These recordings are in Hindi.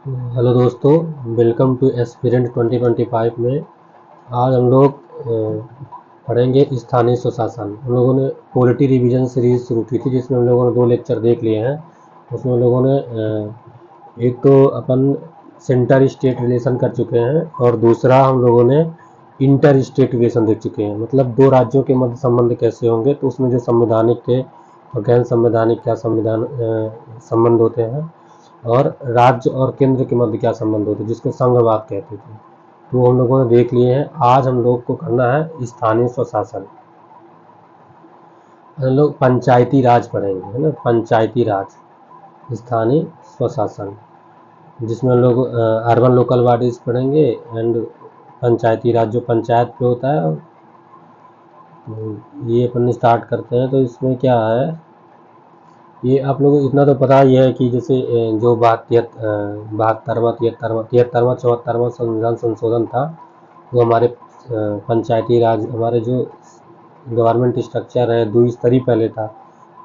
हेलो दोस्तों, वेलकम टू एस्पिरेंट 2025 में। आज हम लोग पढ़ेंगे स्थानीय स्वशासन। हम लोगों ने पॉलिटी रिवीजन सीरीज शुरू की थी, जिसमें हम लोगों ने 2 लेक्चर देख लिए हैं। उसमें हम लोगों ने एक तो अपन सेंटर स्टेट रिलेशन कर चुके हैं, और दूसरा हम लोगों ने इंटर स्टेट रिलेशन देख चुके हैं। मतलब दो राज्यों के मध्य संबंध कैसे होंगे, तो उसमें जो संवैधानिक थे और गैर संवैधानिक क्या संविधान संबंध होते हैं, और राज्य और केंद्र के मध्य क्या संबंध होते हैं, जिसको संघवाद कहते थे। तो हम लोगों ने देख लिए हैं। आज हम लोग को करना है स्थानीय स्वशासन। हम लोग पंचायती राज पढ़ेंगे, है ना। पंचायती राज, स्थानीय स्वशासन, जिसमें हम लोग अर्बन लोकल बॉडीज पढ़ेंगे एंड पंचायती राज जो पंचायत पे होता है। ये अपन स्टार्ट करते हैं। तो इसमें क्या है, ये आप लोगों को इतना तो पता ही है कि जैसे जो 74वां 73वां 74वां 74वां संविधान संशोधन था, वो हमारे पंचायती राज, हमारे जो गवर्नमेंट स्ट्रक्चर है, द्विस्तरीय पहले था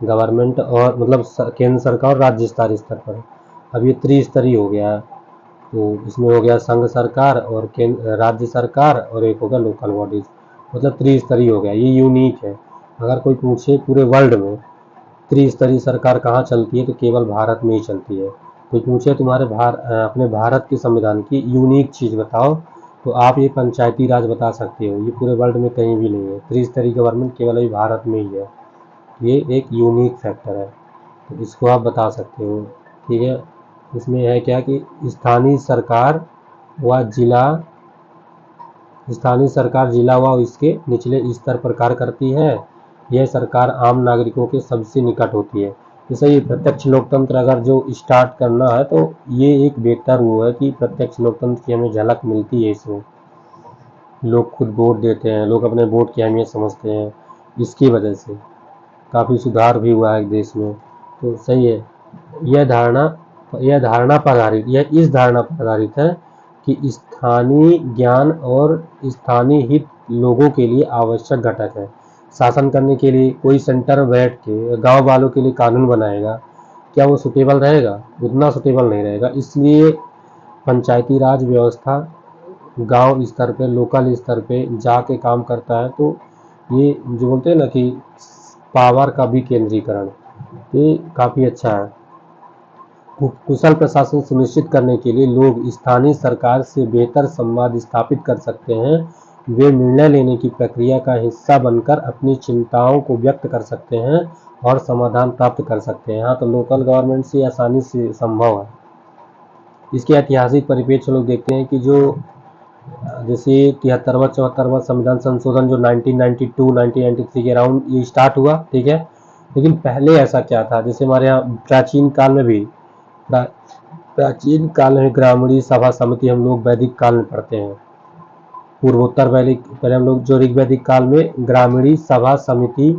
गवर्नमेंट, और मतलब केंद्र सरकार और राज्य स्तर पर। अब ये त्रिस्तरीय हो गया है। तो इसमें हो गया संघ सरकार और केंद्र राज्य सरकार, और एक हो गया लोकल बॉडीज। मतलब त्रिस्तरीय हो गया। ये यूनिक है। अगर कोई पूछे पूरे वर्ल्ड में त्रिस्तरीय सरकार कहाँ चलती है, तो केवल भारत में ही चलती है। कोई पूछे तुम्हारे अपने भारत के संविधान की यूनिक चीज़ बताओ, तो आप ये पंचायती राज बता सकते हो। ये पूरे वर्ल्ड में कहीं भी नहीं है। त्रिस्तरीय गवर्नमेंट केवल अभी भारत में ही है। ये एक यूनिक फैक्टर है, तो इसको आप बता सकते हो। ठीक है। इसमें है क्या कि व जिला जिला व इसके निचले स्तर पर कार्य करती है। यह सरकार आम नागरिकों के सबसे निकट होती है। जैसे ये प्रत्यक्ष लोकतंत्र अगर जो स्टार्ट करना है, तो ये एक बेहतर वो है कि प्रत्यक्ष लोकतंत्र की हमें झलक मिलती है इसमें। लोग खुद वोट देते हैं, लोग अपने वोट की अहमियत समझते हैं। इसकी वजह से काफ़ी सुधार भी हुआ है देश में। तो सही है। यह धारणा यह धारणा पर आधारित यह इस धारणा पर आधारित है कि स्थानीय ज्ञान और स्थानीय हित लोगों के लिए आवश्यक घटक है। शासन करने के लिए कोई सेंटर में बैठ के गांव वालों के लिए कानून बनाएगा, क्या वो सुटेबल रहेगा? उतना सुटेबल नहीं रहेगा। इसलिए पंचायती राज व्यवस्था गांव स्तर पे, लोकल स्तर पे जाके काम करता है। तो ये जो बोलते हैं ना कि पावर का भी केंद्रीकरण, ये काफ़ी अच्छा है। कुशल प्रशासन सुनिश्चित करने के लिए लोग स्थानीय सरकार से बेहतर संवाद स्थापित कर सकते हैं। वे निर्णय लेने की प्रक्रिया का हिस्सा बनकर अपनी चिंताओं को व्यक्त कर सकते हैं और समाधान प्राप्त कर सकते हैं। हाँ, तो लोकल गवर्नमेंट से आसानी से संभव है। इसके ऐतिहासिक परिप्रेक्ष्य लोग देखते हैं कि जो जैसे 73वां 74वां संविधान संशोधन जो 1992 1993 के अराउंड ये स्टार्ट हुआ, ठीक है। लेकिन पहले ऐसा क्या था, जैसे हमारे यहाँ प्राचीन काल में भी प्रा, प्राचीन काल में ग्रामीण सभा समिति हम लोग वैदिक काल में पढ़ते हैं। पूर्वोत्तर वैदिक, पहले हम लोग जो ऋग्वैदिक काल में ग्रामीण सभा समिति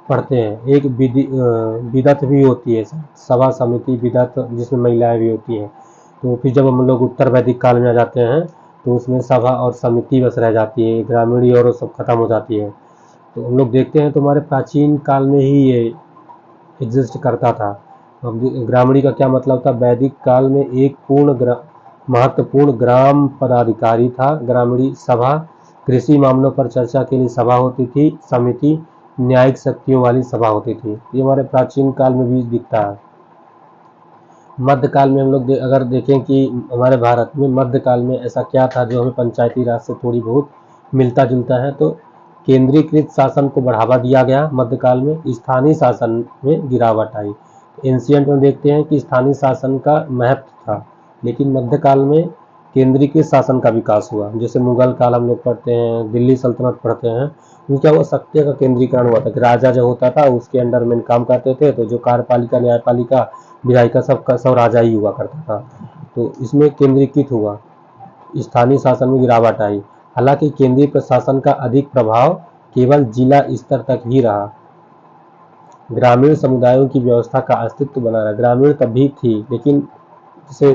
पढ़ते हैं। एक विदत भी होती है, सभा समिति विदत, जिसमें महिलाएं भी होती हैं। तो फिर जब हम लोग उत्तर वैदिक काल में आ जाते हैं, तो उसमें सभा और समिति बस रह जाती है, ग्रामीण और सब खत्म हो जाती है। तो हम लोग देखते हैं तो हमारे प्राचीन काल में ही ये एग्जिस्ट करता था। अब ग्रामीणी का क्या मतलब था? वैदिक काल में एक महत्वपूर्ण ग्राम पदाधिकारी था। ग्रामीणी सभा कृषि मामलों पर चर्चा के लिए सभा होती थी। समिति न्यायिक शक्तियों वाली सभा होती थी। ये हमारे प्राचीन काल में भी दिखता है। मध्यकाल में हम लोग अगर देखें कि हमारे भारत में मध्यकाल में ऐसा क्या था जो हमें पंचायती राज से थोड़ी बहुत मिलता जुलता है, तो केंद्रीकृत शासन को बढ़ावा दिया गया। मध्यकाल में स्थानीय शासन में गिरावट आई। एंशियंट में देखते हैं कि स्थानीय शासन का महत्व था, लेकिन मध्यकाल में केंद्रीकृत शासन का विकास हुआ। जैसे मुगल काल हम लोग पढ़ते हैं, दिल्ली सल्तनत पढ़ते हैं, तो क्या हुआ? सत्ता का केंद्रीकरण हुआ था कि राजा जो होता था उसके अंडर में काम करते थे। तो जो कार्यपालिका, न्यायपालिका, विधायिका सब राजा ही हुआ करता था। तो इसमें केंद्रीकृत हुआ, स्थानीय शासन में गिरावट आई। हालांकि केंद्रीय प्रशासन का अधिक प्रभाव केवल जिला स्तर तक ही रहा। ग्रामीण समुदायों की व्यवस्था का अस्तित्व बना रहा। ग्रामीण तब भी थी, लेकिन जैसे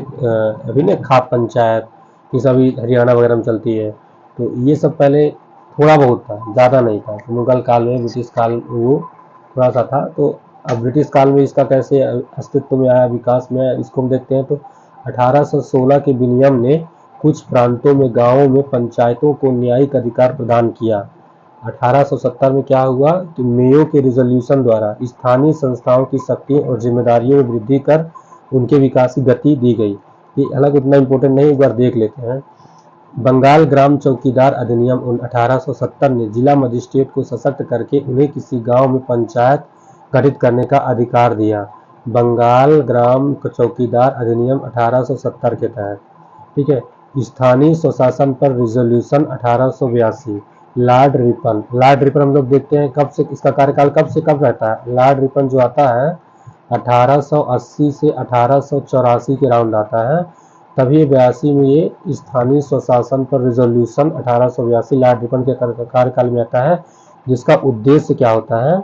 अभी ना खाप पंचायत, ये सभी हरियाणा वगैरह में चलती है, तो ये सब पहले थोड़ा बहुत था, ज़्यादा नहीं था। मुगल काल में, ब्रिटिश काल में वो थोड़ा सा था। तो अब ब्रिटिश काल में इसका कैसे अस्तित्व में आया, विकास में आया, इसको हम देखते हैं। तो 1816 के विनियम ने कुछ प्रांतों में गांवों में पंचायतों को न्यायिक अधिकार प्रदान किया। 1870 में क्या हुआ कि मेयो के रिजोल्यूशन द्वारा स्थानीय संस्थाओं की शक्तियों और जिम्मेदारियों में वृद्धि कर उनके विकास की गति दी गई। ये अलग उतना इम्पोर्टेंट नहीं, एक बार देख लेते हैं। बंगाल ग्राम चौकीदार अधिनियम 1870 ने जिला मजिस्ट्रेट को सशक्त करके उन्हें किसी गांव में पंचायत गठित करने का अधिकार दिया। बंगाल ग्राम चौकीदार अधिनियम 1870 के तहत, ठीक है। स्थानीय स्वशासन पर रिजोल्यूशन 1882। लॉर्ड रिपन हम लोग देखते हैं कब से, इसका कार्यकाल कब से कब रहता है। लॉर्ड रिपन जो आता है 1880 से 1884 के राउंड आता है। तभी 82 में ये स्थानीय स्वशासन पर रिजोल्यूशन 1882 लॉर्ड रिपन के कार्यकाल में आता है, जिसका उद्देश्य क्या होता है,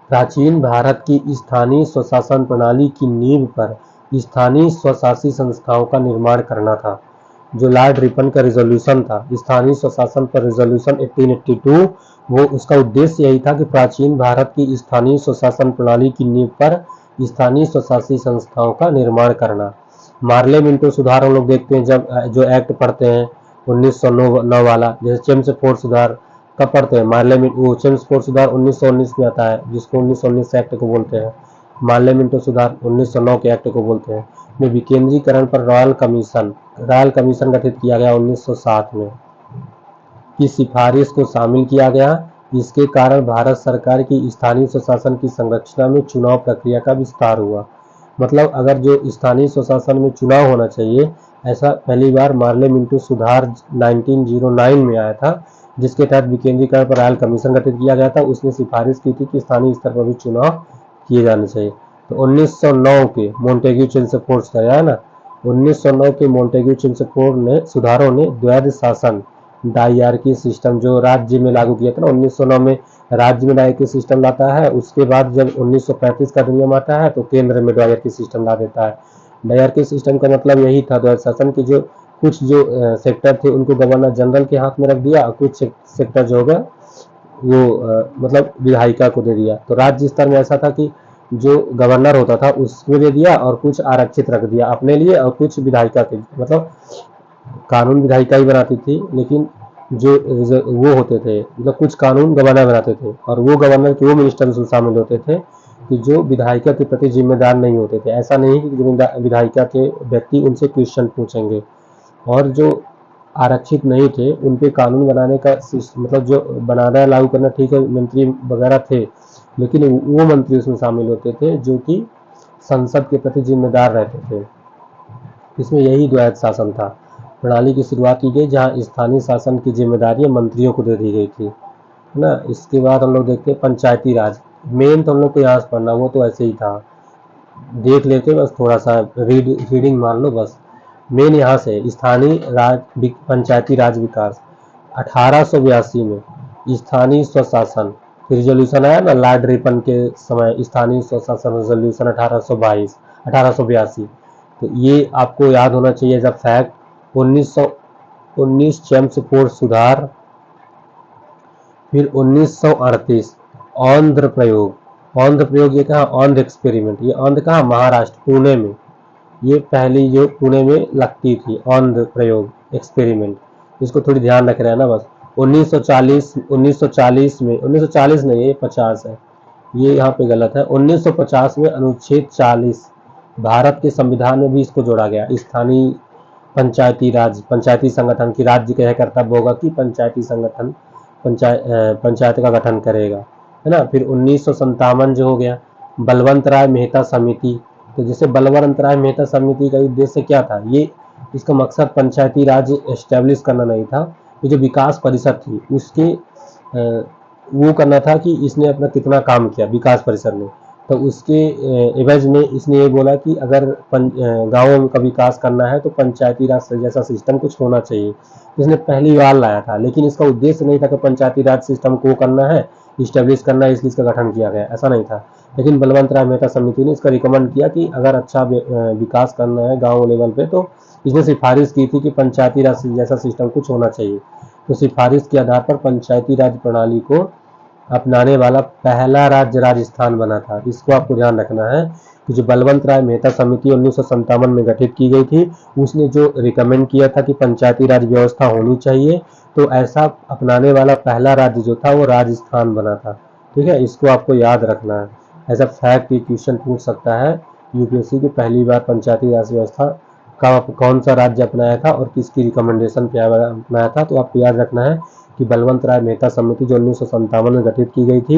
प्राचीन भारत की स्थानीय स्वशासन प्रणाली की नींव पर स्थानीय स्वशासी संस्थाओं का निर्माण करना था। जो लॉर्ड रिपन का रिजोल्यूशन था स्थानीय स्वशासन पर रिजोल्यूशन 1882, वो उसका उद्देश्य यही था कि प्राचीन भारत की स्थानीय स्वशासन प्रणाली की नींव पर स्थानीय स्वशासी संस्थाओं का निर्माण करना। मार्ले मिंटो सुधार हम लोग देखते हैं जब जो एक्ट पढ़ते हैं 1909 वाला, जैसे चेम्सफोर्ड सुधार कब पढ़ते हैं, मार्ले मिंटो चेम्सफोर्ड सुधार 1919 में आता है, जिसको 1919 एक्ट को बोलते हैं। मार्ले मिंटो सुधार 1909 के एक्ट को बोलते हैं। में विकेंद्रीकरण पर रॉयल कमीशन गठित किया गया 1907 में, की सिफारिश को शामिल किया गया। इसके कारण भारत सरकार की स्थानीय स्वशासन की संरचना में चुनाव प्रक्रिया का विस्तार हुआ। मतलब अगर जो स्थानीय स्वशासन में चुनाव होना चाहिए, ऐसा पहली बार मार्ले मिंटो सुधार 1909 में आया था, जिसके तहत विकेंद्रीकरण पर रॉयल कमीशन गठित किया गया था। उसने सिफारिश की थी कि स्थानीय स्तर पर भी चुनाव किए जाने चाहिए। तो 1909 के मोंटेग्यू चेम्सफोर्ड है ना, 1909 के मोंटेग्यू चेम्सफोर्ड ने सुधारों ने द्वैध शासन डायरकी सिस्टम जो राज्य में लागू किया था ना, 1909 में राज्य में डायरकी सिस्टम लाता है। उसके बाद जब 1935 का अधिनियम आता है तो केंद्र में डायरकी सिस्टम ला देता है। डायरकी सिस्टम का मतलब यही था द्वैध शासन की, जो कुछ जो सेक्टर थे उनको गवर्नर जनरल के हाथ में रख दिया और कुछ सेक्टर जो होगा वो मतलब विधायिका को दे दिया। तो राज्य स्तर में ऐसा था कि जो गवर्नर होता था उसको दे दिया और कुछ आरक्षित रख दिया अपने लिए और कुछ विधायिका के, मतलब कानून विधायिका ही बनाती थी, लेकिन जो वो होते थे मतलब कुछ कानून गवर्नर बनाते थे और वो गवर्नर के वो मिनिस्टर उसमें शामिल होते थे कि जो विधायिका के प्रति जिम्मेदार नहीं होते थे। ऐसा नहीं कि विधायिका के व्यक्ति उनसे क्वेश्चन पूछेंगे, और जो आरक्षित नहीं थे उन पे कानून बनाने का मतलब जो बनाना लागू करना, ठीक है मंत्री वगैरह थे, लेकिन वो मंत्री उसमें शामिल होते थे जो कि संसद के प्रति जिम्मेदार रहते थे। इसमें यही द्वैध शासन था प्रणाली की शुरुआत की गई, जहां स्थानीय शासन की जिम्मेदारियां मंत्रियों को दे दी गई थी, है ना। इसके बाद हम लोग देखते हैं पंचायती राज। मेन तो हम लोग को यहाँ से पढ़ना, वो तो ऐसे ही था, देख लेते बस थोड़ा सा रीडिंग मान लो बस। मेन यहाँ से स्थानीय राज पंचायती राज विकास 1882 में स्थानीय स्वशासन रिजोल्यूशन आया ना लॉर्ड रिपन के समय, स्थानीय स्वशासन रिजोल्यूशन 1882। तो ये आपको याद होना चाहिए एज अ फैक्ट। 1919 चेम्सफोर्ड सुधार, फिर 1938 आंध्र प्रयोग ये कहा आंध्र एक्सपेरिमेंट, ये आंध्र कहा महाराष्ट्र पुणे में, ये पहली जो पुणे में लगती थी आंध्र प्रयोग एक्सपेरिमेंट, इसको थोड़ी ध्यान रख रहे हैं ना बस। 1940 में 1940 नहीं ये 50 है, ये यहाँ पे गलत है। 1950 में अनुच्छेद 40 भारत के संविधान में भी इसको जोड़ा गया। स्थानीय पंचायती राज पंचायती संगठन की राज्य कह कर्तव्य होगा कि पंचायती संगठन पंचायत का गठन करेगा, है ना। फिर 1957 जो हो गया बलवंत राय मेहता समिति। तो जैसे बलवंत राय मेहता समिति का उद्देश्य क्या था, ये इसका मकसद पंचायती राज एस्टेब्लिश करना नहीं था, ये जो विकास परिषद थी उसके वो करना था कि इसने अपना कितना काम किया विकास परिषद ने। तो उसके एवज में इसने ये बोला कि अगर गाँवों का विकास करना है तो पंचायती राज जैसा सिस्टम कुछ होना चाहिए। इसने पहली बार लाया था, लेकिन इसका उद्देश्य नहीं था कि पंचायती राज सिस्टम को करना है इस्टेब्लिश करना है, इसलिए इसका गठन किया गया, ऐसा नहीं था। लेकिन बलवंत राय मेहता समिति ने इसका रिकमेंड किया कि अगर अच्छा विकास करना है गाँव लेवल पे, तो इसने सिफारिश की थी कि पंचायती राज जैसा सिस्टम कुछ होना चाहिए। तो सिफारिश के आधार पर पंचायती राज प्रणाली को अपनाने वाला पहला राज्य राजस्थान बना था। इसको आपको ध्यान रखना है कि जो बलवंत राय मेहता समिति 1957 में गठित की गई थी, उसने जो रिकमेंड किया था कि पंचायती राज व्यवस्था होनी चाहिए, तो ऐसा अपनाने वाला पहला राज्य जो था वो राजस्थान बना था। ठीक है, इसको आपको याद रखना है। ऐसा फैक्ट ये क्वेश्चन पूछ सकता है यूपीएससी की, पहली बार पंचायती राज व्यवस्था का कौन सा राज्य अपनाया था और किसकी रिकमेंडेशन पे अपनाया था। तो आपको याद रखना है कि बलवंत राय मेहता समिति जो 1957 में गठित की गई थी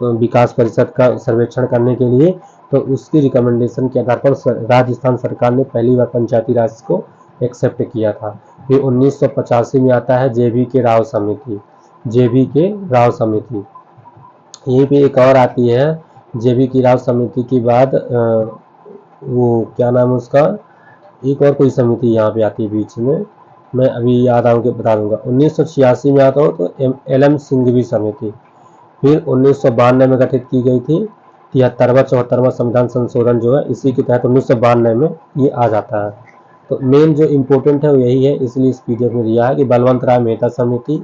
विकास परिषद का सर्वेक्षण करने के लिए, तो उसकी रिकमेंडेशन के आधार पर राजस्थान सरकार ने पहली बार पंचायती राज को एक्सेप्ट किया था। फिर 1985 में आता है जेबी के राव समिति। जेबी के राव समिति यहीं पे एक और आती है जेबी की राव समिति के बाद वो क्या नाम है उसका, एक और कोई समिति यहाँ पे आती है बीच में, मैं अभी याद आऊँ के बता दूंगा। 1986 में आता हो तो एल.एम. सिंघवी समिति। फिर 1992 में गठित की गई थी 73वां संविधान संशोधन जो है, इसी के तहत 1992 में ये आ जाता है। तो मेन जो इम्पोर्टेंट है वो यही है, इसलिए इस पीडीएफ में दिया है कि बलवंत राय मेहता समिति,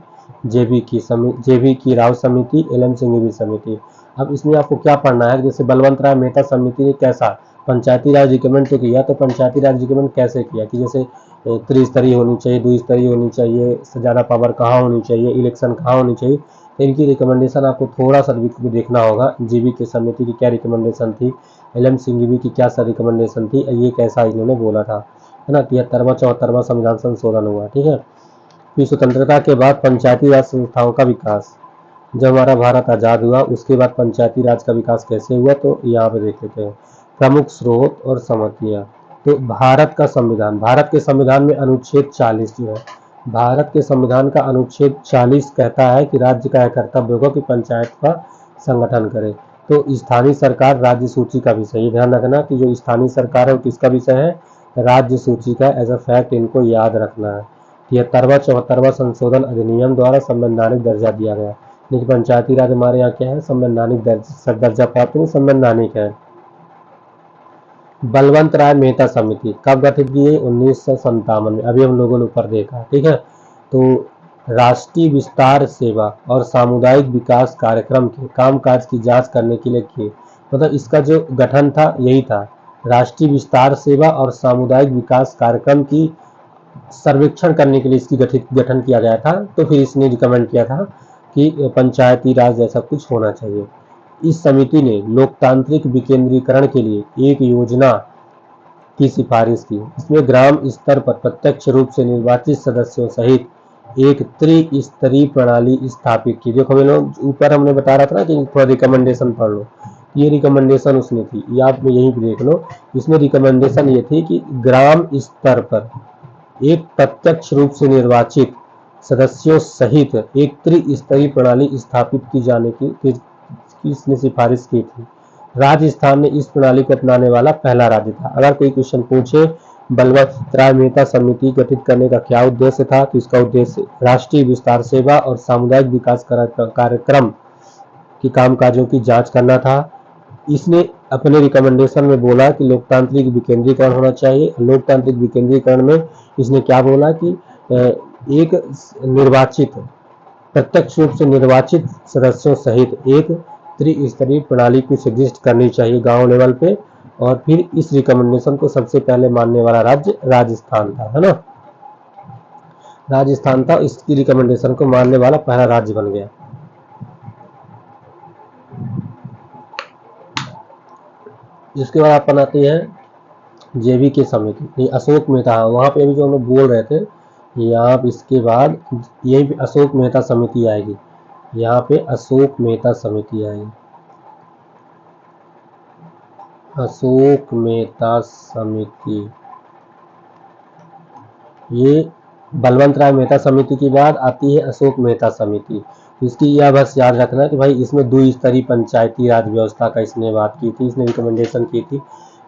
जेबी की राव समिति, एल.एम. सिंघवी समिति। अब इसमें आपको क्या पढ़ना है, जैसे बलवंत राय मेहता समिति ने कैसा पंचायती राज रिकमेंड तो किया, तो पंचायती राज रिकमेंड कैसे किया कि जैसे त्रिस्तरीय होनी चाहिए, द्विस्तरीय होनी चाहिए, ज़्यादा पावर कहाँ होनी चाहिए, इलेक्शन कहाँ होनी चाहिए। तो इनकी रिकमेंडेशन आपको थोड़ा सा भी देखना होगा। जीबी की समिति की क्या रिकमेंडेशन थी, एल.एम. सिंघवी की क्या सा रिकमेंडेशन थी, ये कैसा इन्होंने बोला था, है ना। 73वां संविधान संशोधन हुआ। ठीक है। फिर स्वतंत्रता के बाद पंचायती राज संस्थाओं का विकास, जब हमारा भारत आज़ाद हुआ उसके बाद पंचायती राज का विकास कैसे हुआ, तो यहाँ पे देख लेते हैं। प्रमुख स्रोत और समस्या, तो भारत के संविधान में अनुच्छेद 40 जो है, भारत के संविधान का अनुच्छेद 40 कहता है कि राज्य का यह कर्तव्य होगा कि पंचायत का संगठन करे। तो स्थानीय सरकार राज्य सूची का विषय, ये ध्यान रखना कि जो स्थानीय सरकार है वो किसका विषय है, राज्य सूची का। एज अ फैक्ट इनको याद रखना है। 73वां संशोधन अधिनियम द्वारा संवैधानिक दर्जा दिया गया, लेकिन पंचायती राज हमारे यहाँ क्या है, संवैधानिक दर्जा प्राप्त नहीं, संवैधानिक है। बलवंत राय मेहता समिति कब गठित की है, 1957 में, अभी हम लोगों ने ऊपर देखा। ठीक है। तो राष्ट्रीय विस्तार सेवा और सामुदायिक विकास कार्यक्रम के कामकाज की जांच करने के लिए किए, मतलब इसका जो गठन था यही था, राष्ट्रीय विस्तार सेवा और सामुदायिक विकास कार्यक्रम की सर्वेक्षण करने के लिए इसकी गठन किया गया था। तो फिर इसने रिकमेंड किया था कि पंचायती राज जैसा कुछ होना चाहिए। इस समिति ने लोकतांत्रिक विकेंद्रीकरण के लिए एक योजना की सिफारिश की। इसमें ग्राम स्तर पर प्रत्यक्ष रूप से निर्वाचित सदस्यों सहित एक त्रिस्तरीय प्रणाली स्थापित की। देखो ऊपर हमने बता रहा था ना कि थोड़ा रिकमेंडेशन पढ़ लो, ये रिकमेंडेशन उसने थी, ये आप यहीं पे देख लो। इसमें रिकमेंडेशन ये थी कि ग्राम स्तर पर एक प्रत्यक्ष रूप से निर्वाचित सदस्यों सहित एक त्रिस्तरीय प्रणाली स्थापित की जाने की इसने सिफारिश की थी। राजस्थान ने इस प्रणाली को अपनाने वाला पहला राज्य था। अगर कोई क्वेश्चन पूछे बलवंत राय मेहता समिति गठित करने का क्या उद्देश्य था, तो इसका उद्देश्य राष्ट्रीय विस्तार सेवा और सामुदायिक विकास कार्यक्रम की कामकाजों की जांच करना था। इसने अपने रिकमेंडेशन में बोला कि लोकतांत्रिक विकेंद्रीकरण होना चाहिए। लोकतांत्रिक विकेंद्रीकरण में इसने क्या बोला कि एक निर्वाचित प्रत्यक्ष रूप से निर्वाचित सदस्यों सहित एक त्रिस्तरीय प्रणाली को निर्दिष्ट करनी चाहिए गांव लेवल पे। और फिर इस रिकमेंडेशन को सबसे पहले मानने वाला राज्य राजस्थान था, है ना, राजस्थान था इसकी रिकमेंडेशन को मानने वाला पहला राज्य बन गया। इसके बाद अपन आते हैं जेबी की समिति, अशोक मेहता, वहां पे अभी जो हम लोग बोल रहे थे, यहाँ इसके बाद ये भी अशोक मेहता समिति आएगी, यहाँ पे अशोक मेहता समिति आएगी। अशोक मेहता समिति, ये बलवंत राय मेहता समिति की बाद आती है अशोक मेहता समिति। इसकी यह बस याद रखना कि भाई इसमें द्विस्तरीय पंचायती राज व्यवस्था का इसने बात की थी, इसने रिकमेंडेशन की थी।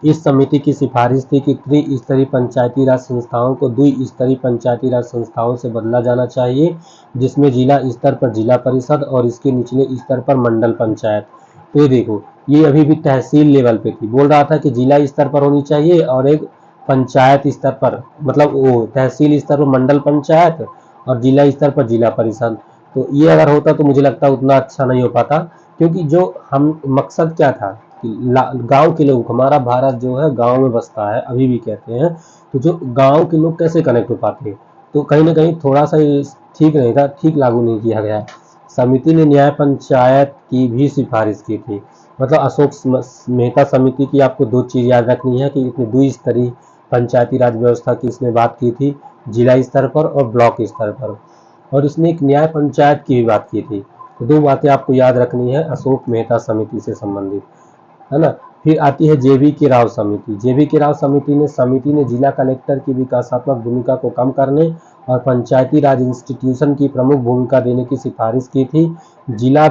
इस समिति की सिफारिश थी कि त्रिस्तरीय पंचायती राज संस्थाओं को द्विस्तरीय पंचायती राज संस्थाओं से बदला जाना चाहिए, जिसमें जिला स्तर पर जिला परिषद और इसके निचले स्तर पर मंडल पंचायत। तो ये देखो, ये अभी भी तहसील लेवल पे थी, बोल रहा था कि जिला स्तर पर होनी चाहिए और एक पंचायत स्तर पर, मतलब वो तहसील स्तर पर मंडल पंचायत और जिला स्तर पर जिला परिषद। तो ये अगर होता तो मुझे लगता है उतना अच्छा नहीं हो पाता, क्योंकि जो हम मकसद क्या था गांव के लोग, हमारा भारत जो है गांव में बसता है, अभी भी कहते हैं, तो जो गांव के लोग कैसे कनेक्ट हो पाते, तो कहीं ना कहीं थोड़ा सा ये ठीक नहीं था, ठीक लागू नहीं किया गया। समिति ने न्याय पंचायत की भी सिफारिश की थी। मतलब अशोक मेहता समिति की आपको दो चीज याद रखनी है कि इसने द्विस्तरीय पंचायती राज व्यवस्था की इसने बात की थी, जिला स्तर पर और ब्लॉक स्तर पर, और इसने एक न्याय पंचायत की भी बात की थी। तो दो बातें आपको याद रखनी है अशोक मेहता समिति से संबंधित, है ना। फिर आती है जेबी के राव समिति। जेबी के राव समिति ने जिला कलेक्टर की विकासात्मक भूमिका को कम करने और पंचायती राज इंस्टीट्यूशन की प्रमुख भूमिका देने की सिफारिश की थी। जिला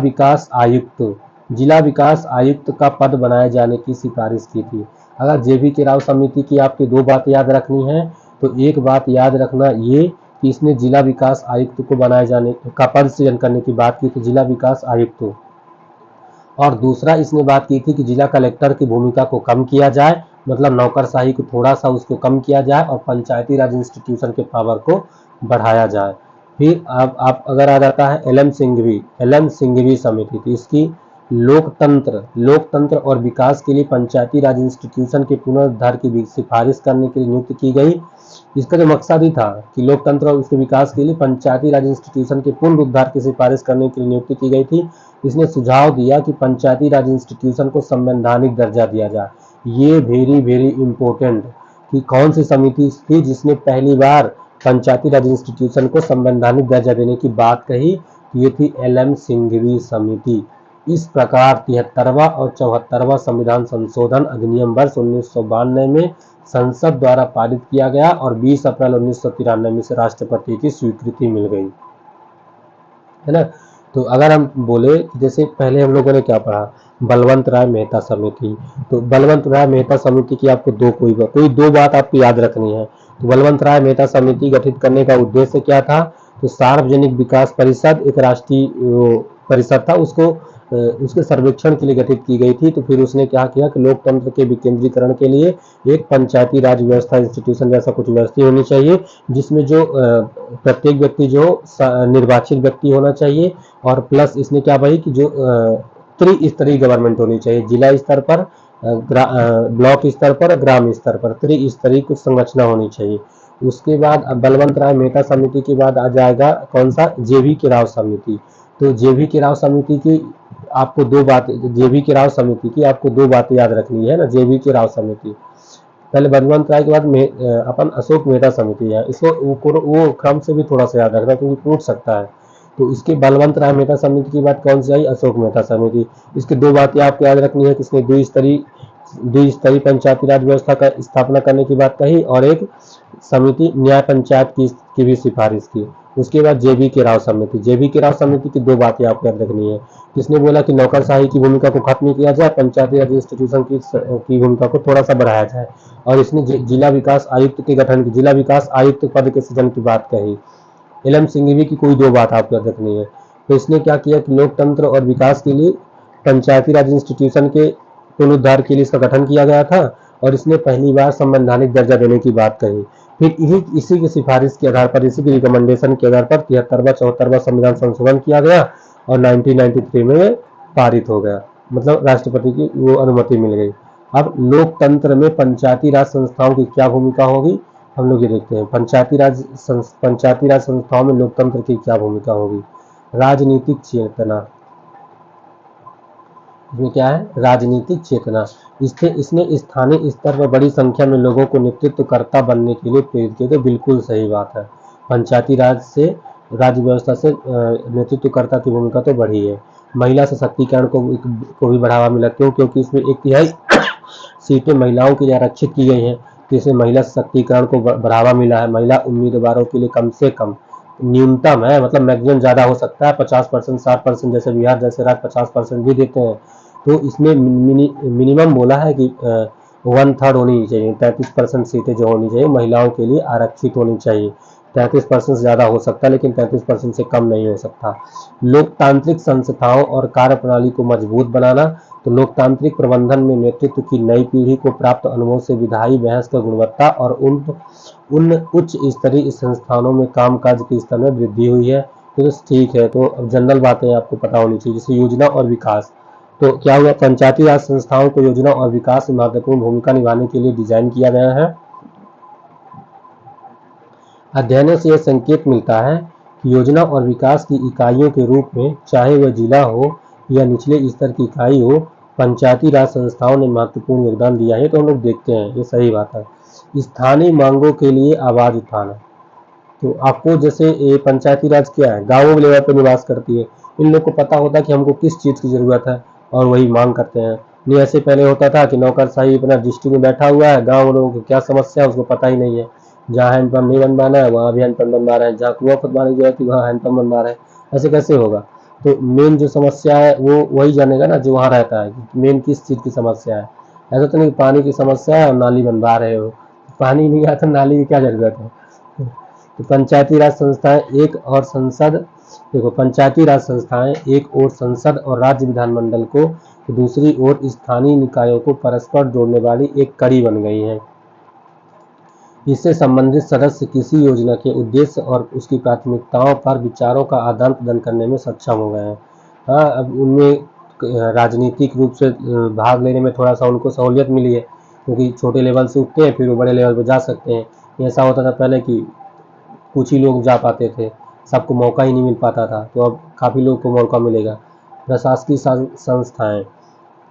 विकास आयुक्त का पद बनाए जाने की सिफारिश की थी। अगर जेबी के राव समिति की आपकी दो बात याद रखनी है, तो एक बात याद रखना ये कि इसने जिला विकास आयुक्त को बनाए जाने का पद सृजन करने की बात की थी, जिला विकास आयुक्त। और दूसरा इसने बात की थी कि जिला कलेक्टर की भूमिका को कम किया जाए, मतलब नौकरशाही को थोड़ा सा उसको कम किया जाए और पंचायती राज इंस्टीट्यूशन के पावर को बढ़ाया जाए। फिर आप अगर आ जाता है एल एम सिंघवी समिति थी, इसकी लोकतंत्र और विकास के लिए पंचायती राज इंस्टीट्यूशन के पुनरुद्धार की सिफारिश करने के लिए नियुक्त की गई। इसका जो मकसद ही था कि लोकतंत्र और उसके विकास के लिए पंचायती राज इंस्टीट्यूशन के पुनरुद्धार की सिफारिश करने के लिए नियुक्ति की गई थी। इसने सुझाव दिया कि पंचायती राज इंस्टीट्यूशन को संवैधानिक दर्जा दिया जाए। ये वेरी वेरी इंपॉर्टेंट कि कौन सी समिति थी जिसने पहली बार पंचायती राज इंस्टीट्यूशन को संवैधानिक दर्जा देने की बात कही, ये थी एल.एम. सिंघवी समिति। इस प्रकार 73वां और 74वां संविधान संशोधन अधिनियम वर्ष 1992 में संसद द्वारा पारित किया गया और 20 अप्रैल 1993 में से राष्ट्रपति की स्वीकृति मिल गई, है ना। तो अगर हम बोले जैसे पहले हम लोगों ने क्या पढ़ा, बलवंत राय मेहता समिति, तो बलवंत राय मेहता समिति की आपको कोई दो बात आपको याद रखनी है। तो बलवंत राय मेहता समिति गठित करने का उद्देश्य क्या था, तो सार्वजनिक विकास परिषद एक राष्ट्रीय परिषद था, उसके सर्वेक्षण के लिए गठित की गई थी। तो फिर उसने क्या किया कि लोकतंत्र के विकेंद्रीकरण के लिए एक पंचायती राज व्यवस्था इंस्टीट्यूशन जैसा कुछ व्यवस्था होनी चाहिए, जिसमें जो प्रत्येक व्यक्ति जो निर्वाचित व्यक्ति होना चाहिए, और प्लस इसने क्या भाई कि जो त्रिस्तरीय गवर्नमेंट होनी चाहिए, जिला स्तर पर, ब्लॉक स्तर पर, ग्राम स्तर पर, त्रिस्तरीय कुछ संरचना होनी चाहिए। उसके बाद बलवंत राय मेहता समिति के बाद आ जाएगा कौन सा, जेबी के राव समिति। तो जेबी के राव समिति की आपको दो बातें, जेबी के राव समिति की आपको दो बातें याद रखनी है ना। जेबी के राव समिति पहले बलवंत राय के बाद अपन अशोक मेहता समिति है, इसको वो क्रम से भी थोड़ा सा याद रखना क्योंकि पूछ सकता है। तो इसके बलवंत राय मेहता समिति की बात कौन सी आई, अशोक मेहता समिति। इसकी दो बातें आपको याद रखनी है कि इसने द्विस्तरीय पंचायती राज व्यवस्था का स्थापना करने की बात कही और एक समिति न्याय पंचायत की भी सिफारिश की। उसके बाद जेबी के राव समिति की दो बातें आपको याद रखनी है। किसने बोला कि नौकरशाही की भूमिका को खत्म किया जाए, पंचायती राज इंस्टीट्यूशन की भूमिका को थोड़ा सा बढ़ाया जाए, और इसने जिला विकास आयुक्त के गठन की, जिला विकास आयुक्त पद के सृजन की बात कही। एल.एम. सिंघवी की कोई दो बात आपको याद रखनी है। तो इसने क्या किया कि लोकतंत्र और विकास के लिए पंचायती राज इंस्टीट्यूशन के पुनरुद्धार के लिए इसका गठन किया गया था, और इसने पहली बार संवैधानिक दर्जा देने की बात कही। फिर इसी की सिफारिश के आधार पर, इसी की रिकमेंडेशन के आधार पर 73वां 74वां संविधान संशोधन किया गया और 1993 में पारित हो गया, मतलब राष्ट्रपति की वो अनुमति मिल गई। अब लोकतंत्र में पंचायती राज संस्थाओं की क्या भूमिका होगी, हम लोग ये देखते हैं। पंचायती राज संस्थाओं में लोकतंत्र की क्या भूमिका होगी। राजनीतिक चेतना, इसमें क्या है, राजनीतिक चेतना। इसने स्थानीय स्तर पर बड़ी संख्या में लोगों को नेतृत्वकर्ता बनने के लिए प्रेरित किया। तो बिल्कुल सही बात है, पंचायती राज व्यवस्था से नेतृत्वकर्ता की भूमिका तो बढ़ी है। महिला सशक्तिकरण को भी बढ़ावा मिला, क्योंकि इसमें 1/3 सीटें महिलाओं के लिए आरक्षित की गई हैं, तो इसमें महिला सशक्तिकरण को बढ़ावा मिला है। महिला उम्मीदवारों के लिए कम से कम, न्यूनतम है मतलब मैक्सिमम ज्यादा हो सकता है 50%, 60%, जैसे बिहार जैसे राज्य 50% भी देते हैं। तो इसमें मिनिमम बोला है कि 1/3 होनी चाहिए, 33% सीटें जो होनी चाहिए महिलाओं के लिए आरक्षित होनी चाहिए। 33% ज्यादा हो सकता है लेकिन 33% से कम नहीं हो सकता। लोकतांत्रिक संस्थाओं और कार्यप्रणाली को मजबूत बनाना, तो लोकतांत्रिक प्रबंधन में नेतृत्व की नई पीढ़ी को प्राप्त अनुभव से विधायी बहस का गुणवत्ता और उन उच्च स्तरीय संस्थानों में कामकाज के स्तर में वृद्धि हुई है। तो ठीक है, तो जनरल बातें आपको पता होनी चाहिए, जैसे योजना और विकास। तो क्या हुआ, पंचायती राज संस्थाओं को योजना और विकास में महत्वपूर्ण भूमिका निभाने के लिए डिजाइन किया गया है। अध्ययनों से यह संकेत मिलता है कि योजना और विकास की इकाइयों के रूप में, चाहे वह जिला हो या निचले स्तर की इकाई हो, पंचायती राज संस्थाओं ने महत्वपूर्ण योगदान दिया है। तो हम लोग देखते हैं, ये सही बात है। स्थानीय मांगों के लिए आवाज उठाना, तो आपको जैसे ये पंचायती राज क्या है, गांवों लेवल पर निवास करती है। इन लोग को पता होता है कि हमको किस चीज़ की ज़रूरत है और वही मांग करते हैं। नहीं ऐसे पहले होता था कि नौकरशाही अपना डिस्ट्रिक्ट में बैठा हुआ है, गांव लोगों को क्या समस्या है उसको पता ही नहीं है। जहाँ हैंडपम्प नहीं बनवाना है वहाँ भी हैंडपम्प बनवा रहे हैं, जहाँ कुआं खुदवाने की जरूरत है वहाँ हैंडपम्प बनवा रहे हैं। ऐसे कैसे होगा? तो मेन जो समस्या है वो वही जानेगा ना जो वहाँ रहता है, मेन किस चीज़ की समस्या है। ऐसा तो नहीं पानी की समस्या है और नाली बनवा रहे हो, पानी नहीं आता नाली की क्या जरूरत है। तो पंचायती राज संस्थाएं एक और संसद, देखो पंचायती राज संस्थाएं एक ओर संसद और राज्य विधानमंडल को, तो दूसरी ओर स्थानीय निकायों को परस्पर जोड़ने वाली एक कड़ी बन गई है। इससे संबंधित सदस्य किसी योजना के उद्देश्य और उसकी प्राथमिकताओं पर विचारों का आदान प्रदान करने में सक्षम हो गए हैं। हाँ, अब उनमें राजनीतिक रूप से भाग लेने में थोड़ा सा उनको सहूलियत मिली है, क्योंकि छोटे लेवल से उठते हैं फिर वो बड़े लेवल पर जा सकते हैं। ऐसा होता था पहले कि कुछ ही लोग जा पाते थे, सबको मौका ही नहीं मिल पाता था, तो अब काफ़ी लोग को मौका मिलेगा। प्रशासकीय संस्थाएं,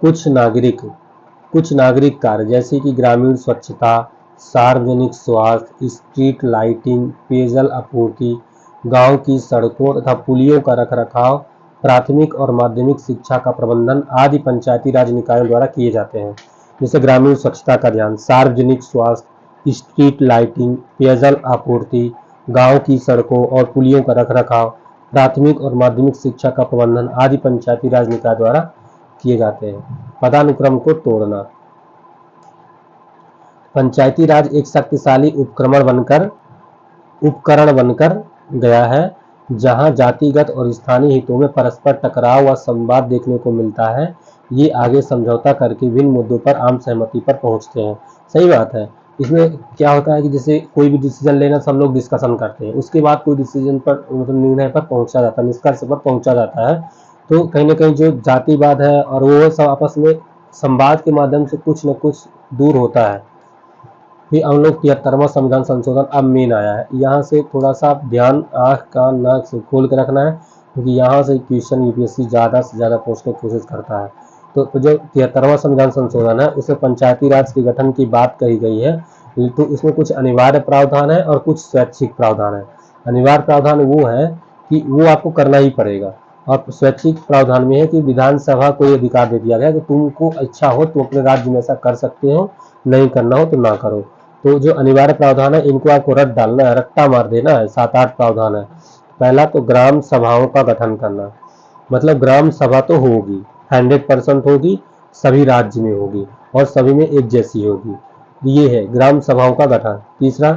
कुछ नागरिक कार्य जैसे कि ग्रामीण स्वच्छता, सार्वजनिक स्वास्थ्य, स्ट्रीट लाइटिंग, पेयजल आपूर्ति, गांव की सड़कों तथा पुलियों का रखरखाव, प्राथमिक और माध्यमिक शिक्षा का प्रबंधन आदि पंचायती राज निकायों द्वारा किए जाते हैं। जैसे ग्रामीण स्वच्छता का ध्यान, सार्वजनिक स्वास्थ्य, स्ट्रीट लाइटिंग, पेयजल आपूर्ति, गांव की सड़कों और पुलियों का रखरखाव, प्राथमिक और माध्यमिक शिक्षा का प्रबंधन आदि पंचायती राज निकाय द्वारा किए जाते हैं। पदानुक्रम को तोड़ना, पंचायती राज एक शक्तिशाली उपकरण बनकर गया है, जहां जातिगत और स्थानीय हितों में परस्पर टकराव व संवाद देखने को मिलता है। ये आगे समझौता करके विभिन्न मुद्दों पर आम सहमति पर पहुंचते हैं। सही बात है। इसमें क्या होता है कि जैसे कोई भी डिसीजन लेना सब लोग डिस्कशन करते हैं, उसके बाद कोई डिसीजन पर मतलब निर्णय पर पहुंचा जाता है, निष्कर्ष पर पहुंचा जाता है। तो कहीं ना कहीं जो जातिवाद है और वो सब आपस में संवाद के माध्यम से कुछ न कुछ दूर होता है। फिर हम लोग 73वां संविधान संशोधन अब मेन आया है, यहाँ से थोड़ा सा ध्यान आँख कान नाक से खोल के रखना है, क्योंकि यहाँ से क्वेश्चन यूपीएससी ज़्यादा से ज़्यादा पूछने की कोशिश करता है। तो जो 73वां संविधान संशोधन है उसमें पंचायती राज के गठन की बात कही गई है, तो इसमें कुछ अनिवार्य प्रावधान है और कुछ स्वैच्छिक प्रावधान है। अनिवार्य प्रावधान वो है कि वो आपको करना ही पड़ेगा, और स्वैच्छिक प्रावधान में है कि विधानसभा को ये अधिकार दे दिया गया कि तुमको इच्छा हो तो अपने राज्य में ऐसा कर सकते हो, नहीं करना हो तो ना करो। तो जो अनिवार्य प्रावधान है इनको आपको रट डालना है, रट्टा मार देना है। 7-8 प्रावधान है। पहला तो ग्राम सभाओं का गठन करना, मतलब ग्राम सभा तो होगी, 100% होगी, सभी राज्य में होगी और सभी में एक जैसी होगी, ये है ग्राम सभाओं का गठन। तीसरा,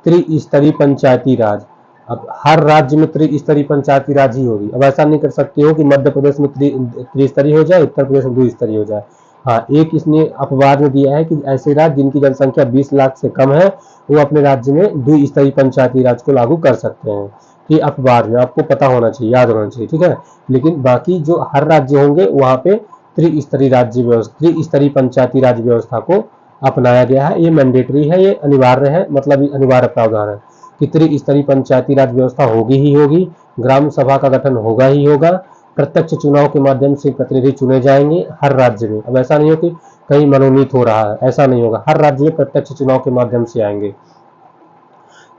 त्रिस्तरीय पंचायती राज। अब हर राज्य में त्रिस्तरीय पंचायती राज ही होगी। अब ऐसा नहीं कर सकते हो कि मध्य प्रदेश में त्रिस्तरीय हो जाए, उत्तर प्रदेश में द्विस्तरीय हो जाए। हाँ, एक इसने अपवाद में दिया है कि ऐसे राज्य जिनकी जनसंख्या 20 लाख से कम है वो अपने राज्य में द्विस्तरीय पंचायती राज को लागू कर सकते हैं। ये अपवाद में आपको पता होना चाहिए, याद होना चाहिए, ठीक है। लेकिन बाकी जो हर राज्य होंगे वहां पे त्रिस्तरीय पंचायती राज व्यवस्था को अपनाया गया है। ये मैंडेटरी है, ये अनिवार्य है, मतलब ये अनिवार्य प्रावधान है कि त्रिस्तरीय पंचायती राज व्यवस्था होगी ही होगी, ग्राम सभा का गठन होगा ही होगा, प्रत्यक्ष चुनाव के माध्यम से प्रतिनिधि चुने जाएंगे हर राज्य में। अब ऐसा नहीं हो कि कहीं मनोनीत हो रहा है, ऐसा नहीं होगा, हर राज्य में प्रत्यक्ष चुनाव के माध्यम से आएंगे।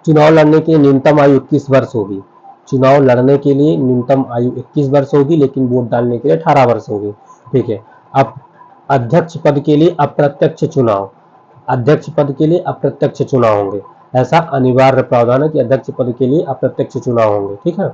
चुनाव लड़ने की न्यूनतम आयु 21 वर्ष होगी। चुनाव लड़ने के लिए न्यूनतम आयु 21 वर्ष होगी, लेकिन वोट डालने के लिए 18 वर्ष होगी, ठीक है। अब अध्यक्ष पद के लिए अप्रत्यक्ष चुनाव, अध्यक्ष पद के लिए अप्रत्यक्ष चुनाव होंगे। ऐसा अनिवार्य प्रावधान है कि अध्यक्ष पद के लिए अप्रत्यक्ष चुनाव होंगे, ठीक है।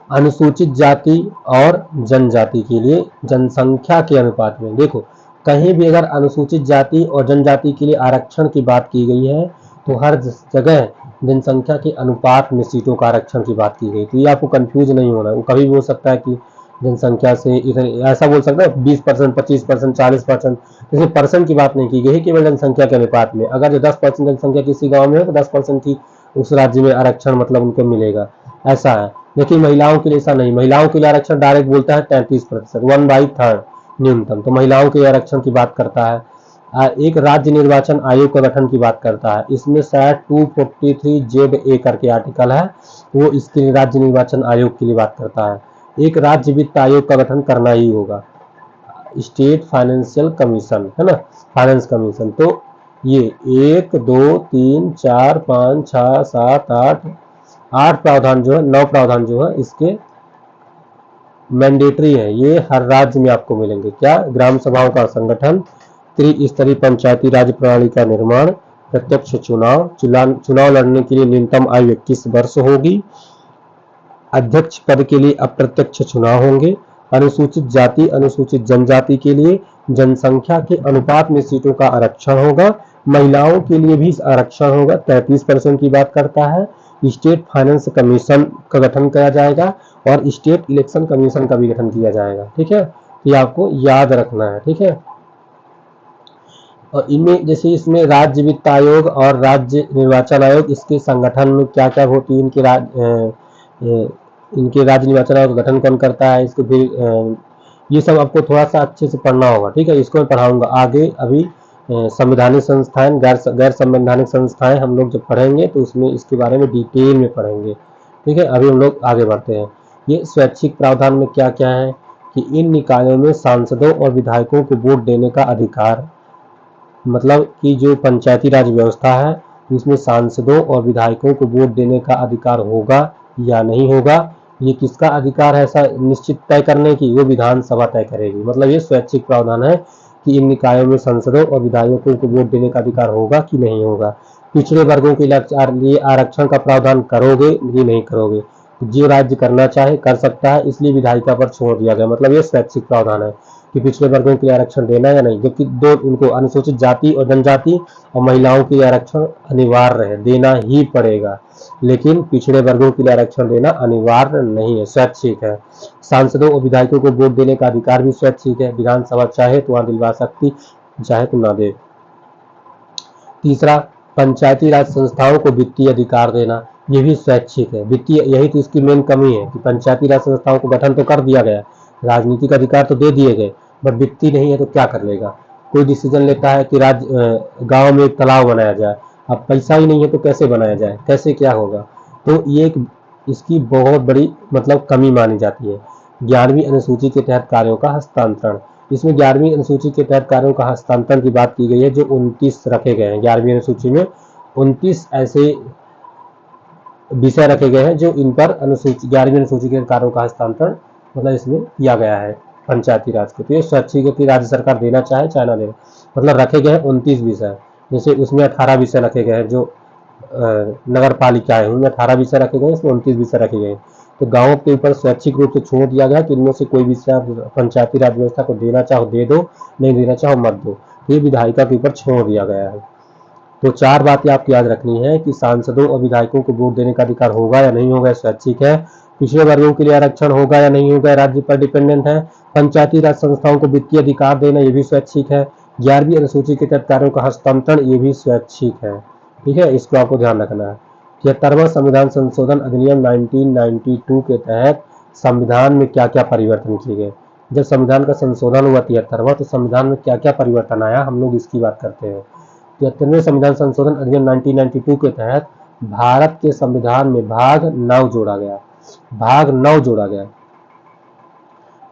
अनुसूचित जाति और जनजाति के लिए जनसंख्या के अनुपात में, देखो कहीं भी अगर अनुसूचित जाति और जनजाति के लिए आरक्षण की बात की गई है तो हर जगह जनसंख्या के अनुपात में सीटों का आरक्षण की बात की गई। तो ये आपको कंफ्यूज नहीं होना, वो कभी भी हो सकता है कि जनसंख्या से इधर ऐसा बोल सकता है 20%, 25%, 40%, इसमें परसेंट की बात नहीं की गई है, केवल जनसंख्या के अनुपात में। अगर जो 10% जनसंख्या किसी गाँव में है तो 10% की उस राज्य में आरक्षण मतलब उनको मिलेगा, ऐसा है। देखिए महिलाओं के लिए ऐसा नहीं, महिलाओं के लिए आरक्षण डायरेक्ट बोलता है 33%, 1/3 न्यूनतम, तो महिलाओं के आरक्षण की बात करता है। एक राज्य निर्वाचन आयोग का गठन की बात करता है, इसमें शायद 243ZA करके आर्टिकल है, वो इसके लिए राज्य निर्वाचन आयोग के लिए बात करता है। एक राज्य वित्त आयोग का गठन करना ही होगा, स्टेट फाइनेंशियल कमीशन है ना, फाइनेंस कमीशन। तो ये 1 2 3 4 5 6 7 8 8 प्रावधान जो है, 9 प्रावधान जो है इसके मैंडेटरी है, ये हर राज्य में आपको मिलेंगे। क्या? ग्राम सभाओं का संगठन, त्रिस्तरीय पंचायती राज प्रणाली का निर्माण, प्रत्यक्ष चुनाव, चुनाव लड़ने के लिए न्यूनतम आयु 21 वर्ष होगी, अध्यक्ष पद के लिए अप्रत्यक्ष चुनाव होंगे, अनुसूचित जाति अनुसूचित जनजाति के लिए जनसंख्या के अनुपात में सीटों का आरक्षण होगा, महिलाओं के लिए भी आरक्षण होगा, 33% की बात करता है। स्टेट फाइनेंस कमीशन का गठन किया जाएगा और स्टेट इलेक्शन कमीशन का भी गठन किया जाएगा। ठीक है, ये आपको याद रखना है। ठीक है, और इनमें जैसे इसमें राज्य वित्त आयोग और राज्य निर्वाचन आयोग, इसके संगठन में क्या क्या होती है, इनके राज्य निर्वाचन आयोग का गठन कौन करता है, इसको फिर ये सब आपको थोड़ा सा अच्छे से पढ़ना होगा। ठीक है, इसको मैं पढ़ाऊंगा आगे। अभी संवैधानिक संस्थाएं, गैर संवैधानिक संस्थाएं हम लोग जब पढ़ेंगे तो उसमें इसके बारे में डिटेल में पढ़ेंगे। ठीक है, अभी हम लोग आगे बढ़ते हैं। ये स्वैच्छिक प्रावधान में क्या क्या है कि इन निकायों में सांसदों और विधायकों को वोट देने का अधिकार, मतलब कि जो पंचायती राज व्यवस्था है इसमें सांसदों और विधायकों को वोट देने का अधिकार होगा या नहीं होगा, ये किसका अधिकार है ऐसा निश्चित तय करने की, वो विधानसभा तय करेगी। मतलब ये स्वैच्छिक प्रावधान है कि इन निकायों में सांसदों और विधायकों को वोट देने का अधिकार होगा कि नहीं होगा। पिछड़े वर्गों के लिए आरक्षण का प्रावधान करोगे कि नहीं करोगे, जो राज्य करना चाहे कर सकता है, इसलिए विधायिका पर छोड़ दिया गया। मतलब ये स्वैच्छिक प्रावधान है कि पिछड़े वर्गों के लिए आरक्षण देना या नहीं, जबकि दो इनको अनुसूचित जाति और जनजाति और महिलाओं के लिए आरक्षण अनिवार्य है, देना ही पड़ेगा, लेकिन पिछड़े वर्गों के लिए आरक्षण देना अनिवार्य नहीं है, स्वैच्छिक है। सांसदों और विधायकों को वोट देने का अधिकार भी स्वैच्छिक है, विधानसभा चाहे तो वहां दिलवा सकती, चाहे तो ना दे। तीसरा, पंचायती राज संस्थाओं को वित्तीय अधिकार देना, ये भी स्वैच्छिक है। वित्तीय, यही तो इसकी मेन कमी है कि पंचायती राज संस्थाओं को गठन तो कर दिया गया, राजनीतिक अधिकार तो दे दिए गए, बट वित्तीय नहीं है तो क्या कर लेगा। कोई डिसीजन लेता है कि गांव में एक तालाब बनाया जाए, अब पैसा ही नहीं है तो कैसे बनाया जाए, कैसे क्या होगा। तो ये एक इसकी बहुत बड़ी मतलब कमी मानी जाती है। 11वीं अनुसूची के तहत कार्यों का हस्तांतरण, इसमें 11वीं अनुसूची के तहत कार्यों का हस्तांतरण की बात की गई है, जो 29 रखे गए हैं। 11वीं अनुसूची में 29 ऐसे विषय रखे गए हैं जो इन पर अनुसूची 11वीं अनुसूची के कार्यों का हस्तांतरण मतलब इसमें किया गया है पंचायती राज को। तो ये स्वैच्छिक है कि राज्य सरकार देना चाहे ना दे, मतलब रखे गए हैं 29 विषय। जैसे उसमें 18 विषय रखे गए हैं जो नगर पालिका है, उनमें 18 विषय रखे गए, इसमें 29 विषय रखे गए। तो गांवों के ऊपर स्वैच्छिक रूप से छोड़ दिया गया कि इनमें से कोई विषय पंचायती राज व्यवस्था को देना चाहो दे दो, नहीं देना चाहो मत दो, ये विधायिका के ऊपर छोड़ दिया गया है। तो 4 बातें आपको याद रखनी है कि सांसदों और विधायकों को वोट देने का अधिकार होगा या नहीं होगा, स्वैच्छिक है। पिछड़े वर्गों के लिए आरक्षण होगा या नहीं होगा, राज्य पर डिपेंडेंट है। पंचायती राज संस्थाओं को वित्तीय अधिकार देना, ये भी स्वैच्छिक है। 11वीं अनुसूची के तहत कार्यों का हस्तांतरण, ये भी स्वैच्छिक है। ठीक है, इसको आपको ध्यान रखना है। 73वां संविधान संशोधन अधिनियम 1992 के तहत संविधान में क्या क्या परिवर्तन किए गए। जब संविधान का संशोधन हुआ 73वां, तो संविधान में क्या क्या परिवर्तन आया, हम लोग इसकी बात करते हैं। 73वें संविधान संशोधन अधिनियम 1992 के तहत भारत के संविधान में भाग 9 जोड़ा गया। भाग 9 जोड़ा गया,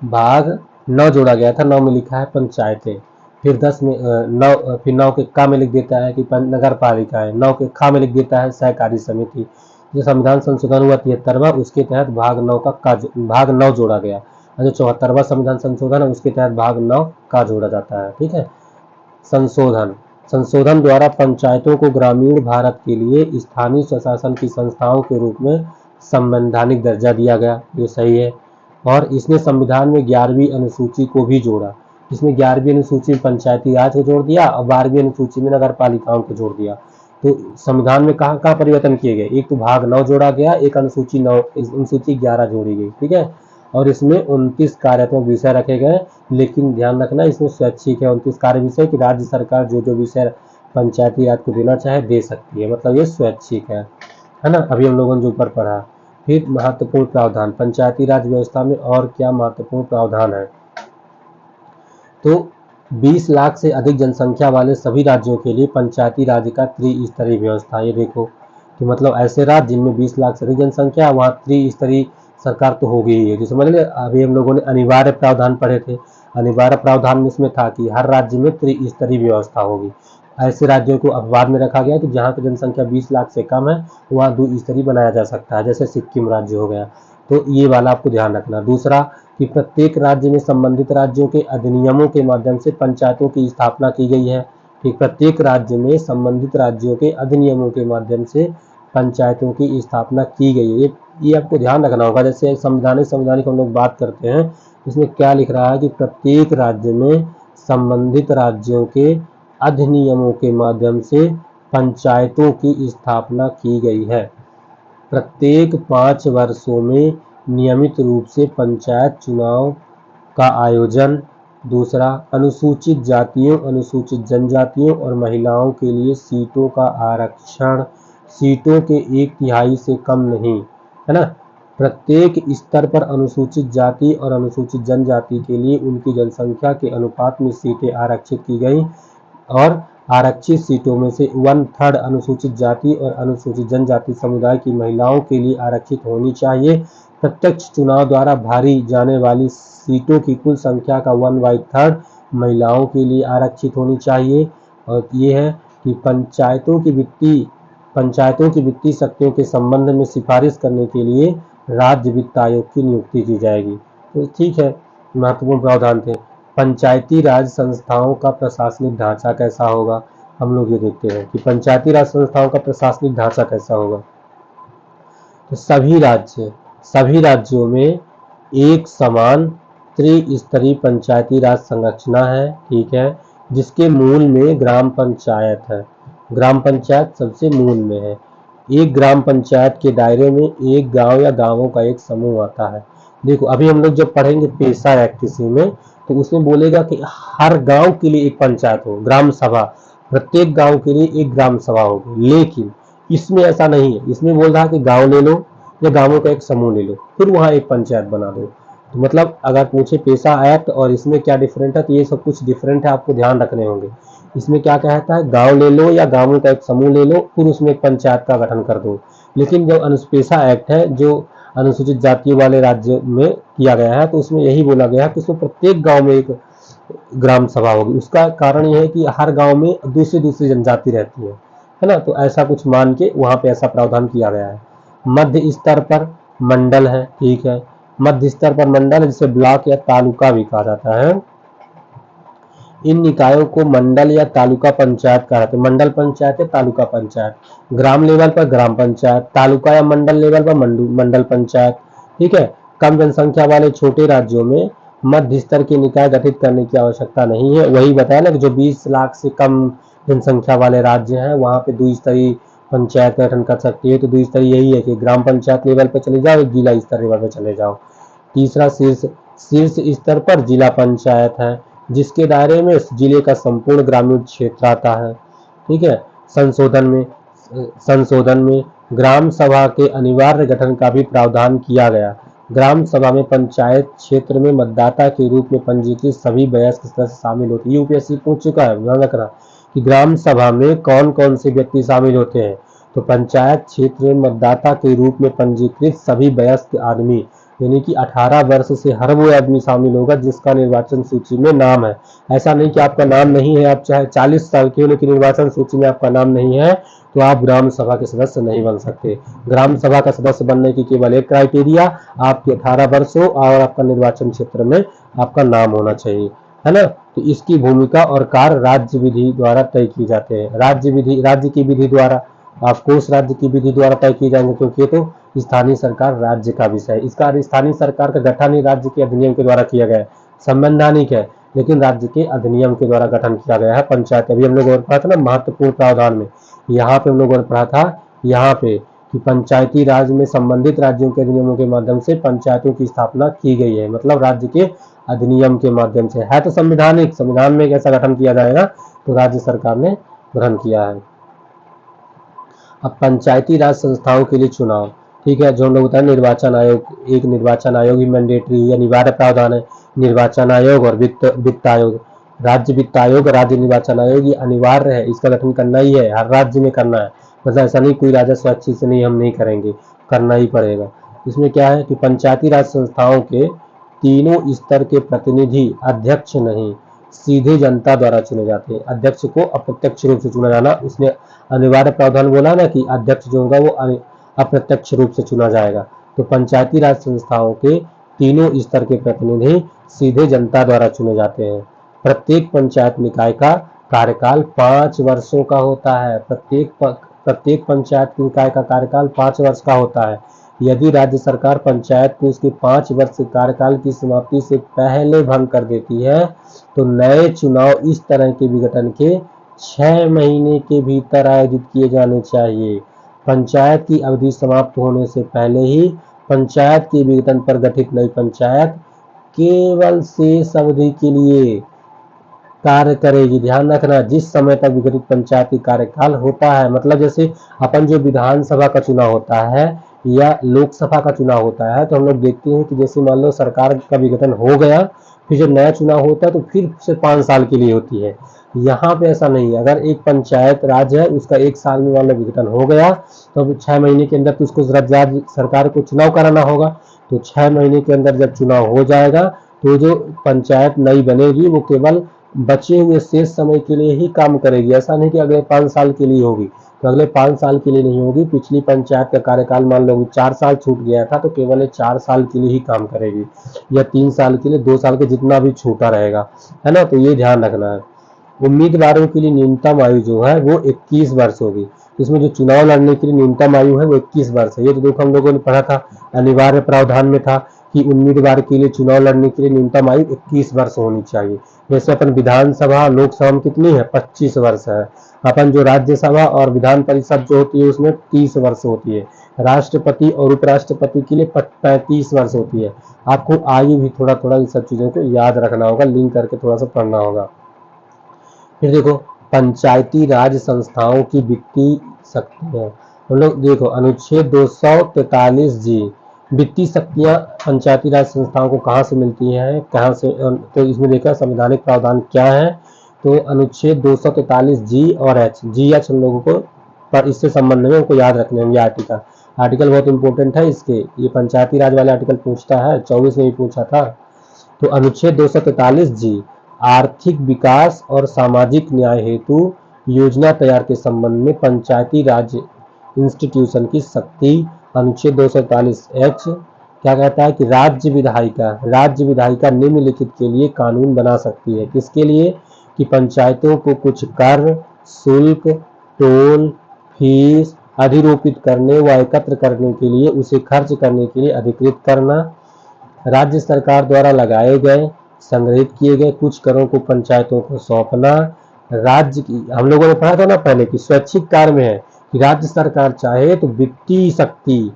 भाग 9 जोड़ा गया था। 9 में लिखा है पंचायतें, फिर 10 में 9, फिर 9 के का में लिख देता है कि नगर पालिका है, 9 के खा में लिख देता है सहकारी समिति। जो संविधान संशोधन हुआ 73वां, उसके तहत भाग 9 भाग 9 जोड़ा गया, और जो 74वां संविधान संशोधन है उसके तहत भाग 9 का जोड़ा जाता है। ठीक है, संशोधन द्वारा पंचायतों को ग्रामीण भारत के लिए स्थानीय स्वशासन की संस्थाओं के रूप में संवैधानिक दर्जा दिया गया, ये सही है। और इसने संविधान में 11वीं अनुसूची को भी जोड़ा, इसमें 11वीं अनुसूची में पंचायती राज को जोड़ दिया और 12वीं अनुसूची में नगर पालिकाओं को जोड़ दिया। तो संविधान में कहाँ कहाँ परिवर्तन किए गए, एक तो भाग 9 जोड़ा गया, एक अनुसूची 11 जोड़ी गई। ठीक है, और इसमें 29 कार्यात्मक विषय रखे गए, लेकिन ध्यान रखना इसमें स्वैच्छिक है 29 कार्य विषय कि राज्य सरकार जो जो विषय पंचायती राज को देना चाहे दे सकती है, मतलब ये स्वैच्छिक है ना। अभी हम लोगों ने जो ऊपर पढ़ा, फिर महत्वपूर्ण प्रावधान, पंचायती राज व्यवस्था में और क्या महत्वपूर्ण प्रावधान है। तो 20 लाख से अधिक जनसंख्या वाले सभी राज्यों के लिए पंचायती राज का त्रिस्तरीय व्यवस्था। ये देखो कि मतलब ऐसे राज्य जिनमें 20 लाख से अधिक जनसंख्या है वहाँ त्रिस्तरीय सरकार तो हो गई है। जैसे समझ ले, अभी हम लोगों ने अनिवार्य प्रावधान पढ़े थे, अनिवार्य प्रावधान में इसमें था कि हर राज्य में त्रिस्तरीय व्यवस्था होगी। ऐसे राज्यों को अपवाद में रखा गया कि जहाँ की जनसंख्या 20 लाख से कम है वहाँ द्विस्तरीय बनाया जा सकता है, जैसे सिक्किम राज्य हो गया। तो ये वाला आपको ध्यान रखना। दूसरा कि प्रत्येक राज्य में संबंधित राज्यों के अधिनियमों के माध्यम से पंचायतों की स्थापना की गई है। कि प्रत्येक राज्य में संबंधित राज्यों के अधिनियमों के माध्यम से पंचायतों की स्थापना की गई है। ये आपको ध्यान रखना होगा। जैसे संवैधानिक हम लोग बात करते हैं, इसमें क्या लिख रहा है कि प्रत्येक राज्य में संबंधित राज्यों के अधिनियमों के माध्यम से पंचायतों की स्थापना की गई है। प्रत्येक 5 वर्षों में नियमित रूप से पंचायत चुनाव का आयोजन। दूसरा, अनुसूचित जातियों, अनुसूचित जनजातियों और महिलाओं के लिए सीटों का आरक्षण, सीटों के 1/3 से कम नहीं, है ना। प्रत्येक स्तर पर अनुसूचित जाति और अनुसूचित जनजाति के लिए उनकी जनसंख्या के अनुपात में सीटें आरक्षित की गई और आरक्षित सीटों में से 1/3 अनुसूचित जाति और अनुसूचित जनजाति समुदाय की महिलाओं के लिए आरक्षित होनी चाहिए। प्रत्यक्ष चुनाव द्वारा भरी जाने वाली सीटों की कुल संख्या का 1/3 महिलाओं के लिए आरक्षित होनी चाहिए। और ये है कि पंचायतों की वित्तीय शक्तियों के संबंध में सिफारिश करने के लिए राज्य वित्त आयोग की नियुक्ति की जाएगी। तो ठीक है, महत्वपूर्ण प्रावधान थे। पंचायती राज संस्थाओं का प्रशासनिक ढांचा कैसा होगा, हम लोग ये देखते हैं कि पंचायती राज संस्थाओं का प्रशासनिक ढांचा कैसा होगा। तो सभी राज्यों में एक समान त्रिस्तरीय पंचायती राज संरचना है, ठीक है, जिसके मूल में ग्राम पंचायत है। ग्राम पंचायत सबसे मूल में है। एक ग्राम पंचायत के दायरे में एक गांव या गांवों का एक समूह आता है। देखो अभी हम लोग जब पढ़ेंगे पेशा एक्ट इसी में, तो उसमें बोलेगा कि हर गांव के लिए एक पंचायत हो, ग्राम सभा, प्रत्येक गांव के लिए एक ग्राम सभा होगी। लेकिन इसमें ऐसा नहीं है, इसमें बोल रहा है कि गांव ले लो या गांवों का एक समूह ले लो, फिर वहां एक पंचायत बना दो। तो मतलब अगर पूछे पेशा एक्ट और इसमें क्या डिफरेंट है, तो ये सब कुछ डिफरेंट है, आपको ध्यान रखने होंगे। इसमें क्या कहता है, गांव ले लो या गांवों का एक समूह ले लो, फिर उसमें एक पंचायत का गठन कर दो। लेकिन जो पेशा एक्ट है, जो अनुसूचित जातियों वाले राज्य में किया गया है, तो उसमें यही बोला गया है कि उसमें प्रत्येक गांव में एक ग्राम सभा होगी। उसका कारण यह है कि हर गांव में दूसरी जनजाति रहती है ना। तो ऐसा कुछ मान के वहां पे ऐसा प्रावधान किया गया है। मध्य स्तर पर मंडल है, ठीक है, मध्य स्तर पर मंडल जिसे ब्लॉक या तालुका भी कहा जाता है। इन निकायों को मंडल या तालुका पंचायत कहा जाता है। मंडल पंचायत है, तालुका पंचायत। ग्राम लेवल पर ग्राम पंचायत, तालुका या मंडल लेवल पर मंडल पंचायत, ठीक है। कम जनसंख्या वाले छोटे राज्यों में मध्य स्तर के निकाय गठित करने की आवश्यकता नहीं है। वही बताया ना कि जो 20 लाख से कम जनसंख्या वाले राज्य हैं वहां पे द्विस्तरीय पंचायत का गठन कर सकती है। तो द्विस्तरीय यही है कि ग्राम पंचायत लेवल पर चले जाओ, जिला स्तर लेवल पर चले जाओ। तीसरा, शीर्ष स्तर पर जिला पंचायत है, जिसके दायरे में जिले का संपूर्ण ग्रामीण क्षेत्र आता है, ठीक है। संशोधन में ग्राम सभा के अनिवार्य गठन का भी प्रावधान किया गया। ग्राम सभा में पंचायत क्षेत्र में मतदाता के रूप में पंजीकृत सभी वयस्क सदस्य शामिल होते हैं। यूपीएससी पूछ चुका है, ध्यान रखना कि ग्राम सभा में कौन कौन से व्यक्ति शामिल होते हैं। तो पंचायत क्षेत्र में मतदाता के रूप में पंजीकृत सभी वयस्क आदमी, यानी कि 18 वर्ष से हर वो आदमी शामिल होगा जिसका निर्वाचन सूची में नाम है। ऐसा नहीं कि आपका नाम नहीं है, आप चाहे 40 साल के हो लेकिन निर्वाचन सूची में आपका नाम नहीं है तो आप ग्राम सभा के सदस्य नहीं बन सकते। ग्राम सभा का सदस्य बनने की केवल एक क्राइटेरिया, आपके 18 वर्ष हो और आपका निर्वाचन क्षेत्र में आपका नाम होना चाहिए, है ना। तो इसकी भूमिका और कार्य राज्य विधि द्वारा तय किए जाते हैं। राज्य की विधि द्वारा, ऑफकोर्स राज्य की विधि द्वारा तय किए जाएंगे, क्योंकि तो स्थानीय सरकार राज्य का विषय है। इसका स्थानीय सरकार का गठन ही राज्य के अधिनियम के द्वारा किया गया है। संवैधानिक है लेकिन राज्य के अधिनियम के द्वारा गठन किया गया है पंचायत। अभी हम लोगों ने पढ़ा था ना महत्वपूर्ण प्रावधान में, यहाँ पे हम लोगों ने पढ़ा था यहाँ पे कि पंचायती राज में संबंधित राज्यों के अधिनियमों के माध्यम से पंचायतों की स्थापना की गई है, मतलब राज्य के अधिनियम के माध्यम से है। तो संविधान में कैसा गठन किया जाएगा, तो राज्य सरकार ने गठन किया है। अब पंचायती राज संस्थाओं के लिए चुनाव, ठीक है, जो हम लोग बताए निर्वाचन आयोग, एक निर्वाचन आयोग ही मैंडेटरी अनिवार्य प्रावधान है। निर्वाचन आयोग और वित्त आयोग, राज्य वित्त आयोग, राज्य निर्वाचन आयोग ये अनिवार्य है, इसका गठन करना ही है, हर राज्य में करना है। मतलब ऐसा नहीं कोई राजस्व स्वैच्छिक से नहीं हम नहीं करेंगे, करना ही पड़ेगा। इसमें क्या है कि पंचायती राज संस्थाओं के तीनों स्तर के प्रतिनिधि अध्यक्ष नहीं सीधे जनता द्वारा चुने जाते हैं। अध्यक्ष को अप्रत्यक्ष रूप से चुना जाना, उसने अनिवार्य प्रावधान बोला ना कि अध्यक्ष जो होगा वो अप्रत्यक्ष रूप से चुना जाएगा। तो पंचायती राज संस्थाओं के तीनों स्तर के प्रतिनिधि सीधे जनता द्वारा चुने जाते हैं। प्रत्येक पंचायत निकाय का कार्यकाल 5 वर्षों का होता है। प्रत्येक पंचायत निकाय का कार्यकाल 5 वर्ष का होता है। यदि राज्य सरकार पंचायत को उसके 5 वर्ष के कार्यकाल की समाप्ति से पहले भंग कर देती है तो नए चुनाव इस तरह के विघटन के 6 महीने के भीतर आयोजित किए जाने चाहिए। पंचायत की अवधि समाप्त होने से पहले ही पंचायत के विघटन पर गठित नई पंचायत केवल शेष अवधि के लिए कार्य करेगी। ध्यान रखना, जिस समय तक विघटित पंचायती कार्यकाल होता है, मतलब जैसे अपन जो विधानसभा का चुनाव होता है या लोकसभा का चुनाव होता है तो हम लोग देखते हैं कि जैसे मान लो सरकार का विघटन हो गया, फिर जब नया चुनाव होता है तो फिर से 5 साल के लिए होती है। यहाँ पे ऐसा नहीं है, अगर एक पंचायत राज है उसका 1 साल में मान लो विघटन हो गया तो अब 6 महीने के अंदर तो उसको राज्य सरकार को चुनाव कराना होगा। तो 6 महीने के अंदर जब चुनाव हो जाएगा तो जो पंचायत नई बनेगी वो केवल बचे हुए शेष समय के लिए ही काम करेगी। ऐसा नहीं कि अगले 5 साल के लिए होगी, तो अगले 5 साल के लिए नहीं होगी। पिछली पंचायत का कार्यकाल मान लो 4 साल छूट गया था तो केवल 4 साल के लिए ही काम करेगी, या 3 साल के लिए, 2 साल के जितना भी छूटा रहेगा, है ना। तो ये ध्यान रखना है। उम्मीदवारों के लिए न्यूनतम आयु जो है वो 21 वर्ष होगी। इसमें जो चुनाव लड़ने के लिए न्यूनतम आयु है वो 21 वर्ष है। ये तो देखो हम लोगों ने पढ़ा था, अनिवार्य प्रावधान में था कि उम्मीदवार के लिए चुनाव लड़ने के लिए न्यूनतम आयु 21 वर्ष होनी चाहिए। जैसे अपन विधानसभा लोकसभा में कितनी है, 25 वर्ष है। अपन जो राज्यसभा और विधान परिषद जो होती है उसमें 30 वर्ष होती है। राष्ट्रपति और उपराष्ट्रपति के लिए 35 वर्ष होती है। आपको आयु भी थोड़ा थोड़ा इन सब चीजों को याद रखना होगा, लिंक करके थोड़ा सा पढ़ना होगा। फिर देखो पंचायती राज संस्थाओं की वित्तीय शक्तियां, हम लोग देखो अनुच्छेद 243 जी, वित्तीय शक्तियां पंचायती राज संस्थाओं को कहां से मिलती हैं, कहां से, तो इसमें देखा संवैधानिक प्रावधान क्या है। तो अनुच्छेद 243 जी और एच, जी एच हम लोगों को पर इससे संबंध में उनको याद रखने होंगे। आर्टिकल बहुत इंपॉर्टेंट है इसके, ये पंचायती राज वाले आर्टिकल पूछता है, 24 में भी पूछा था। तो अनुच्छेद 243 जी आर्थिक विकास और सामाजिक न्याय हेतु योजना तैयार के संबंध में पंचायती राज इंस्टीट्यूशन की शक्ति। अनुच्छेद 243 एच क्या कहता है कि राज्य विधायिका निम्नलिखित के लिए कानून बना सकती है। किसके लिए, कि पंचायतों को कुछ कर, शुल्क, टोल, फीस अधिरोपित करने व एकत्र करने के लिए, उसे खर्च करने के लिए अधिकृत करना। राज्य सरकार द्वारा लगाए गए, संग्रहित किए गए कुछ करों को पंचायतों को सौंपना। राज्य की, हम लोगों ने पढ़ा था ना पहले कि स्वैच्छिक कार्य में है कि राज्य सरकार चाहे तो वित्तीय शक्ति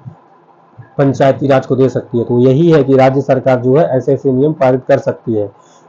पंचायती राज को दे सकती है। तो यही है कि राज्य सरकार जो है ऐसे ऐसे नियम पारित कर सकती है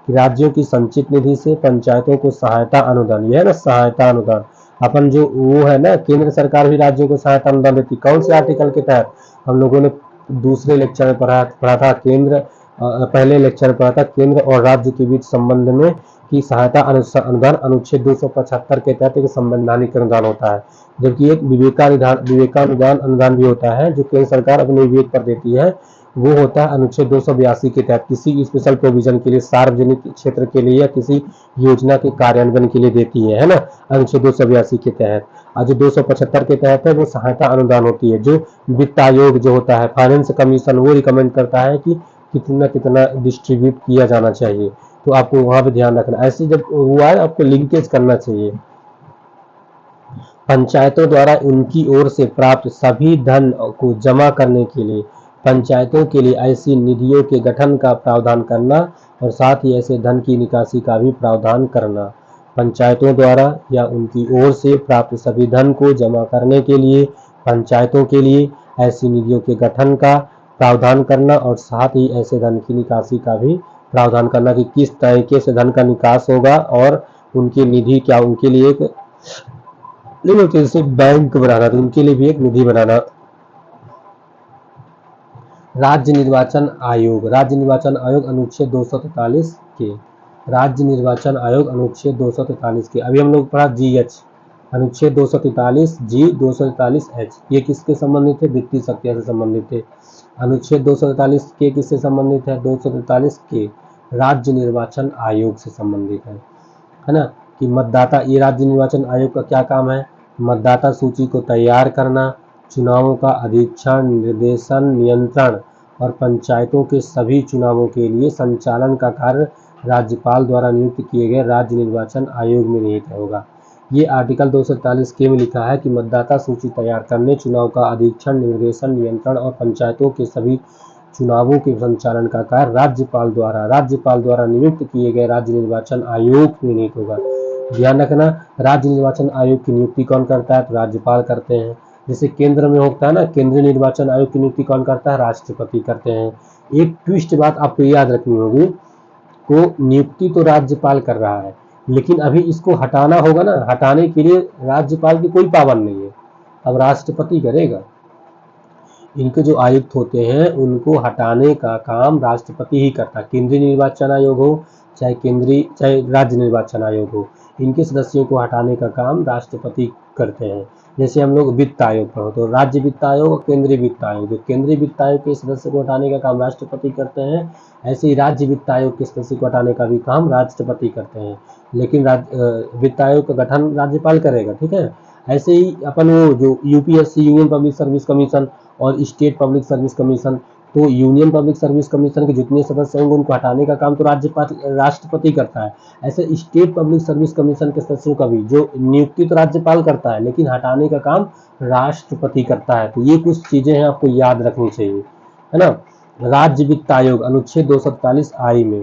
कि राज्यों की संचित निधि से पंचायतों को सहायता अनुदान, ये है ना सहायता अनुदान, अपन जो वो है ना, केंद्र सरकार भी राज्यों को सहायता अनुदान देती, कौन से आर्टिकल के तहत, हम लोगों ने दूसरे लेक्चर में पढ़ा था केंद्र, पहले लेक्चर में पढ़ा था केंद्र और राज्य के बीच संबंध में कि सहायता अनुदान अनुच्छेद 275 के तहत एक संवैधानिक अनुदान होता है, जबकि एक विवेकानुदान अनुदान भी होता है जो केंद्र सरकार अपने विवेक पर देती है। वो होता है अनुच्छेद 282 के तहत किसी स्पेशल प्रोविजन के लिए, सार्वजनिक क्षेत्र के लिए या किसी योजना के कार्यान्वयन के लिए देती है ना, अनुच्छेद 282 के तहत। आज जो 275 के तहत है वो सहायता अनुदान होती है, जो वित्त आयोग जो होता है, फाइनेंस कमीशन, वो रिकमेंड करता है कि कितना कितना डिस्ट्रीब्यूट किया जाना चाहिए। तो आपको वहां पे ध्यान रखना, ऐसे जब हुआ है आपको लिंकेज करना चाहिए। पंचायतों द्वारा उनकी ओर से प्राप्त सभी धन को जमा करने के लिए पंचायतों के लिए ऐसी निधियों के गठन का प्रावधान करना और साथ ही ऐसे धन की निकासी का भी प्रावधान करना। पंचायतों द्वारा या उनकी ओर से प्राप्त सभी धन को जमा करने के लिए पंचायतों के लिए ऐसी निधियों के गठन का प्रावधान करना और साथ ही ऐसे धन की निकासी का भी प्रावधान करना कि किस तरीके से धन का निकास होगा और उनकी निधि क्या, उनके लिए एक नहीं, जैसे बैंक बनाना तो उनके लिए भी एक निधि बनाना। राज्य निर्वाचन आयोग, राज्य निर्वाचन आयोग अनुच्छेद 243 के, राज्य निर्वाचन आयोग अनुच्छेद 243 के। अभी हम लोग पढ़ा GH, अनुच्छेद 243 G, 243 H, ये किसके संबंधित है? वित्तीय शक्तियां से संबंधित है। अनुच्छेद 243 के किससे संबंधित है? 243 के राज्य निर्वाचन आयोग से संबंधित है ना। कि मतदाता, ये राज्य निर्वाचन आयोग का क्या काम है? मतदाता सूची को तैयार करना, चुनावों का अधीक्षण, निर्देशन, नियंत्रण और पंचायतों के सभी चुनावों के लिए संचालन का कार्य राज्यपाल द्वारा नियुक्त किए गए राज्य निर्वाचन आयोग में निहित होगा। ये आर्टिकल 243 के में लिखा है कि मतदाता सूची तैयार करने, चुनाव का अधीक्षण, निर्देशन, नियंत्रण और पंचायतों के सभी चुनावों के संचालन का कार्य राज्यपाल द्वारा नियुक्त किए गए राज्य निर्वाचन आयोग में निहित होगा। ध्यान रखना, राज्य निर्वाचन आयोग की नियुक्ति कौन करता है? तो राज्यपाल करते हैं। जैसे केंद्र में होता है ना, केंद्रीय निर्वाचन आयोग की नियुक्ति कौन करता है? राष्ट्रपति करते हैं। एक ट्विस्ट बात आपको याद रखनी होगी, को नियुक्ति तो राज्यपाल कर रहा है, लेकिन अभी इसको हटाना होगा ना, हटाने के लिए राज्यपाल की कोई पाबंद नहीं है, अब राष्ट्रपति करेगा। इनके जो आयुक्त होते हैं उनको हटाने का काम राष्ट्रपति ही करता है। केंद्रीय निर्वाचन आयोग हो चाहे राज्य निर्वाचन आयोग हो, इनके सदस्यों को हटाने का काम राष्ट्रपति करते हैं। जैसे हम लोग वित्त आयोग पर हो तो राज्य वित्त आयोग और केंद्रीय वित्त आयोग, जो केंद्रीय वित्त आयोग के सदस्य को हटाने का काम राष्ट्रपति करते हैं, ऐसे ही राज्य वित्त आयोग के सदस्य को हटाने का भी काम राष्ट्रपति करते हैं, लेकिन वित्त आयोग का गठन राज्यपाल करेगा। ठीक है, ऐसे ही अपन वो जो UPSC, union public service commission और स्टेट पब्लिक सर्विस कमीशन, तो यूनियन पब्लिक सर्विस कमीशन के जितने सदस्य होंगे उनको हटाने का काम तो राष्ट्रपति करता है। ऐसे स्टेट पब्लिक सर्विस कमीशन के सदस्यों का भी जो नियुक्ति तो राज्यपाल करता है, लेकिन हटाने का काम राष्ट्रपति करता है। तो ये कुछ चीजें हैं आपको याद रखनी चाहिए, है ना। राज्य वित्त आयोग अनुच्छेद 243 आई में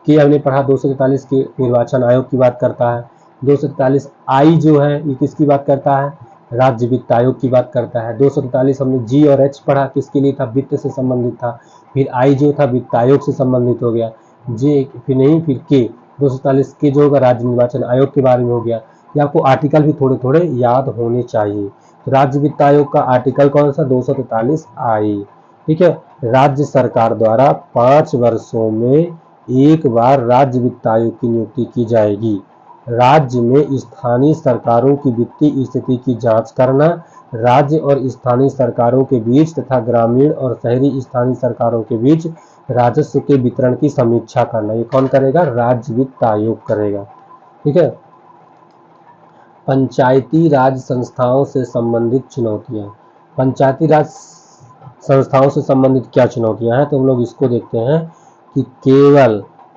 कि हमने पढ़ा, 243 के निर्वाचन आयोग की बात करता है। 243 आई जो है ये किसकी बात करता है? राज्य वित्त आयोग की बात करता है। 243 हमने जी और एच पढ़ा, किसके लिए था? वित्त से संबंधित था। फिर आई जो था वित्त आयोग से संबंधित हो गया, जे फिर नहीं, फिर के 243 के जो होगा राज्य निर्वाचन आयोग के बारे में हो गया। ये आपको आर्टिकल भी थोड़े थोड़े याद होने चाहिए। तो राज्य वित्त आयोग का आर्टिकल कौन सा? 243 आई। ठीक है, राज्य सरकार द्वारा 5 वर्षों में एक बार राज्य वित्त आयोग की नियुक्ति की जाएगी। राज्य में स्थानीय सरकारों की वित्तीय स्थिति की जांच करना, राज्य और स्थानीय सरकारों के बीच तथा ग्रामीण और शहरी स्थानीय सरकारों के बीच राजस्व के वितरण की समीक्षा करना, ये कौन करेगा? राज्य वित्त आयोग करेगा। ठीक है, पंचायती राज संस्थाओं से संबंधित चुनौतियां। पंचायती राज संस्थाओं से संबंधित क्या चुनौतियां हैं, तो हम लोग इसको देखते हैं कि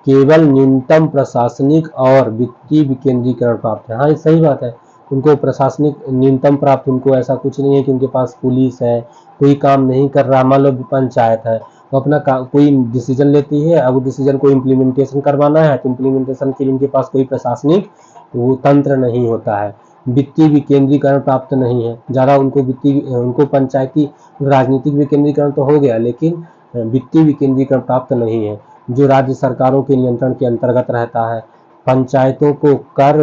केवल न्यूनतम प्रशासनिक और वित्तीय विकेंद्रीकरण प्राप्त है। हाँ, ये सही बात है, उनको प्रशासनिक न्यूनतम प्राप्त, उनको ऐसा कुछ नहीं है कि उनके पास पुलिस है, कोई काम नहीं कर रहा। मान लो पंचायत है, तो अपना कोई डिसीजन लेती है, अब डिसीजन को इम्प्लीमेंटेशन करवाना है, तो इम्प्लीमेंटेशन के लिए उनके पास कोई प्रशासनिक वो तंत्र नहीं होता है। वित्तीय विकेंद्रीकरण प्राप्त नहीं है, ज़्यादा उनको पंचायती राजनीतिक विकेंद्रीकरण तो हो गया, लेकिन वित्तीय विकेंद्रीकरण प्राप्त नहीं है, जो राज्य सरकारों के नियंत्रण के अंतर्गत रहता है। पंचायतों को कर,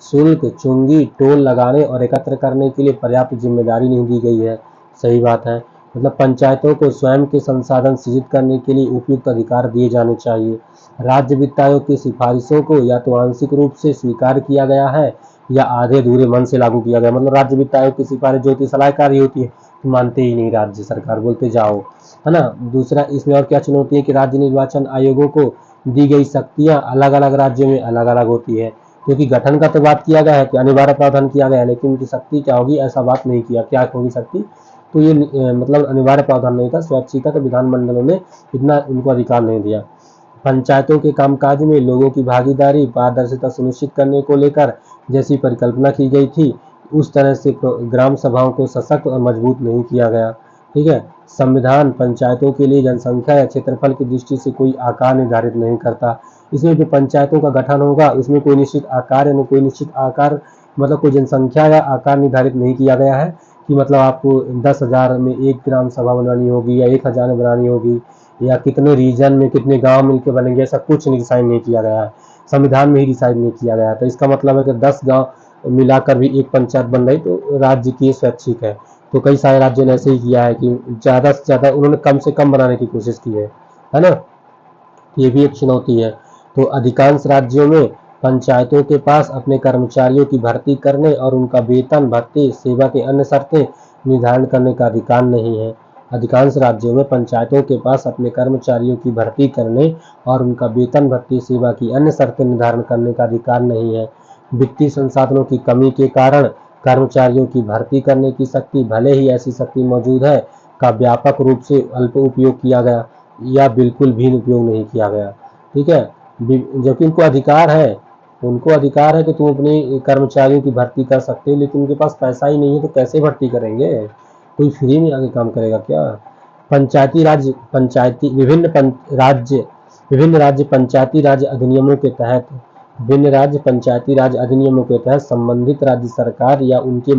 शुल्क, चुंगी, टोल लगाने और एकत्र करने के लिए पर्याप्त जिम्मेदारी नहीं दी गई है। सही बात है, मतलब पंचायतों को स्वयं के संसाधन सृजित करने के लिए उपयुक्त अधिकार दिए जाने चाहिए। राज्य वित्त आयोग की सिफारिशों को या तो आंशिक रूप से स्वीकार किया गया है या आधे अधूरे मन से लागू किया गया। मतलब राज्य वित्त आयोग की सिफारिश जो होती है सलाहकारी होती है, तो मानते ही नहीं राज्य सरकार, बोलते जाओ, है ना। दूसरा, इसमें और क्या चुनौती है कि राज्य निर्वाचन आयोगों को दी गई शक्तियां अलग अलग राज्यों में अलग अलग होती है, क्योंकि गठन का तो बात किया गया है कि अनिवार्य प्रावधान किया गया है, लेकिन उनकी शक्ति क्या होगी ऐसा बात नहीं किया, क्या होगी शक्ति, तो ये मतलब अनिवार्य प्रावधान नहीं था, स्वैच्छिक था, तो विधानमंडलों ने इतना उनको अधिकार नहीं दिया। पंचायतों के कामकाज में लोगों की भागीदारी, पारदर्शिता सुनिश्चित करने को लेकर जैसी परिकल्पना की गई थी, उस तरह से ग्राम सभाओं को सशक्त और मजबूत नहीं किया गया। ठीक है, संविधान पंचायतों के लिए जनसंख्या या क्षेत्रफल की दृष्टि से कोई आकार निर्धारित नहीं करता। इसमें जो पंचायतों का गठन होगा उसमें कोई निश्चित आकार यानी कोई निश्चित आकार मतलब कोई जनसंख्या या आकार निर्धारित नहीं किया गया है कि मतलब आपको 10,000 में एक ग्राम सभा बनानी होगी या 1,000 में बनानी होगी या कितने रीजन में कितने गांव मिलकर बनेंगे, ऐसा कुछ डिसाइड नहीं किया गया है, संविधान में ही डिसाइड नहीं किया गया है। तो इसका मतलब है कि 10 गांव मिलाकर भी एक पंचायत बन रही तो राज्य की स्वैच्छिक है। तो कई सारे राज्यों ने ऐसे ही किया है कि ज़्यादा से ज़्यादा उन्होंने कम से कम बनाने की कोशिश की है ना। ये भी एक चुनौती है। तो अधिकांश राज्यों में पंचायतों के पास अपने कर्मचारियों की भर्ती करने और उनका वेतन, भत्ते, सेवा के अन्य शर्तें निर्धारण करने का अधिकार नहीं है। अधिकांश राज्यों में पंचायतों के पास अपने कर्मचारियों की भर्ती करने और उनका वेतन, भत्ते, सेवा की अन्य शर्तें निर्धारण करने का अधिकार नहीं है। वित्तीय संसाधनों की कमी के कारण कर्मचारियों की भर्ती करने की शक्ति, भले ही ऐसी शक्ति मौजूद है, का व्यापक रूप से अल्प उपयोग किया गया या बिल्कुल भी उपयोग नहीं किया गया। ठीक है, जबकि उनको अधिकार है कि तुम अपने कर्मचारियों की भर्ती कर सकते हो, लेकिन उनके पास पैसा ही नहीं है तो कैसे भर्ती करेंगे? कोई फ्री में आके काम करेगा क्या? विभिन्न राज्य पंचायती राज अधिनियमों के तहत संबंधित राज्य सरकार या उनके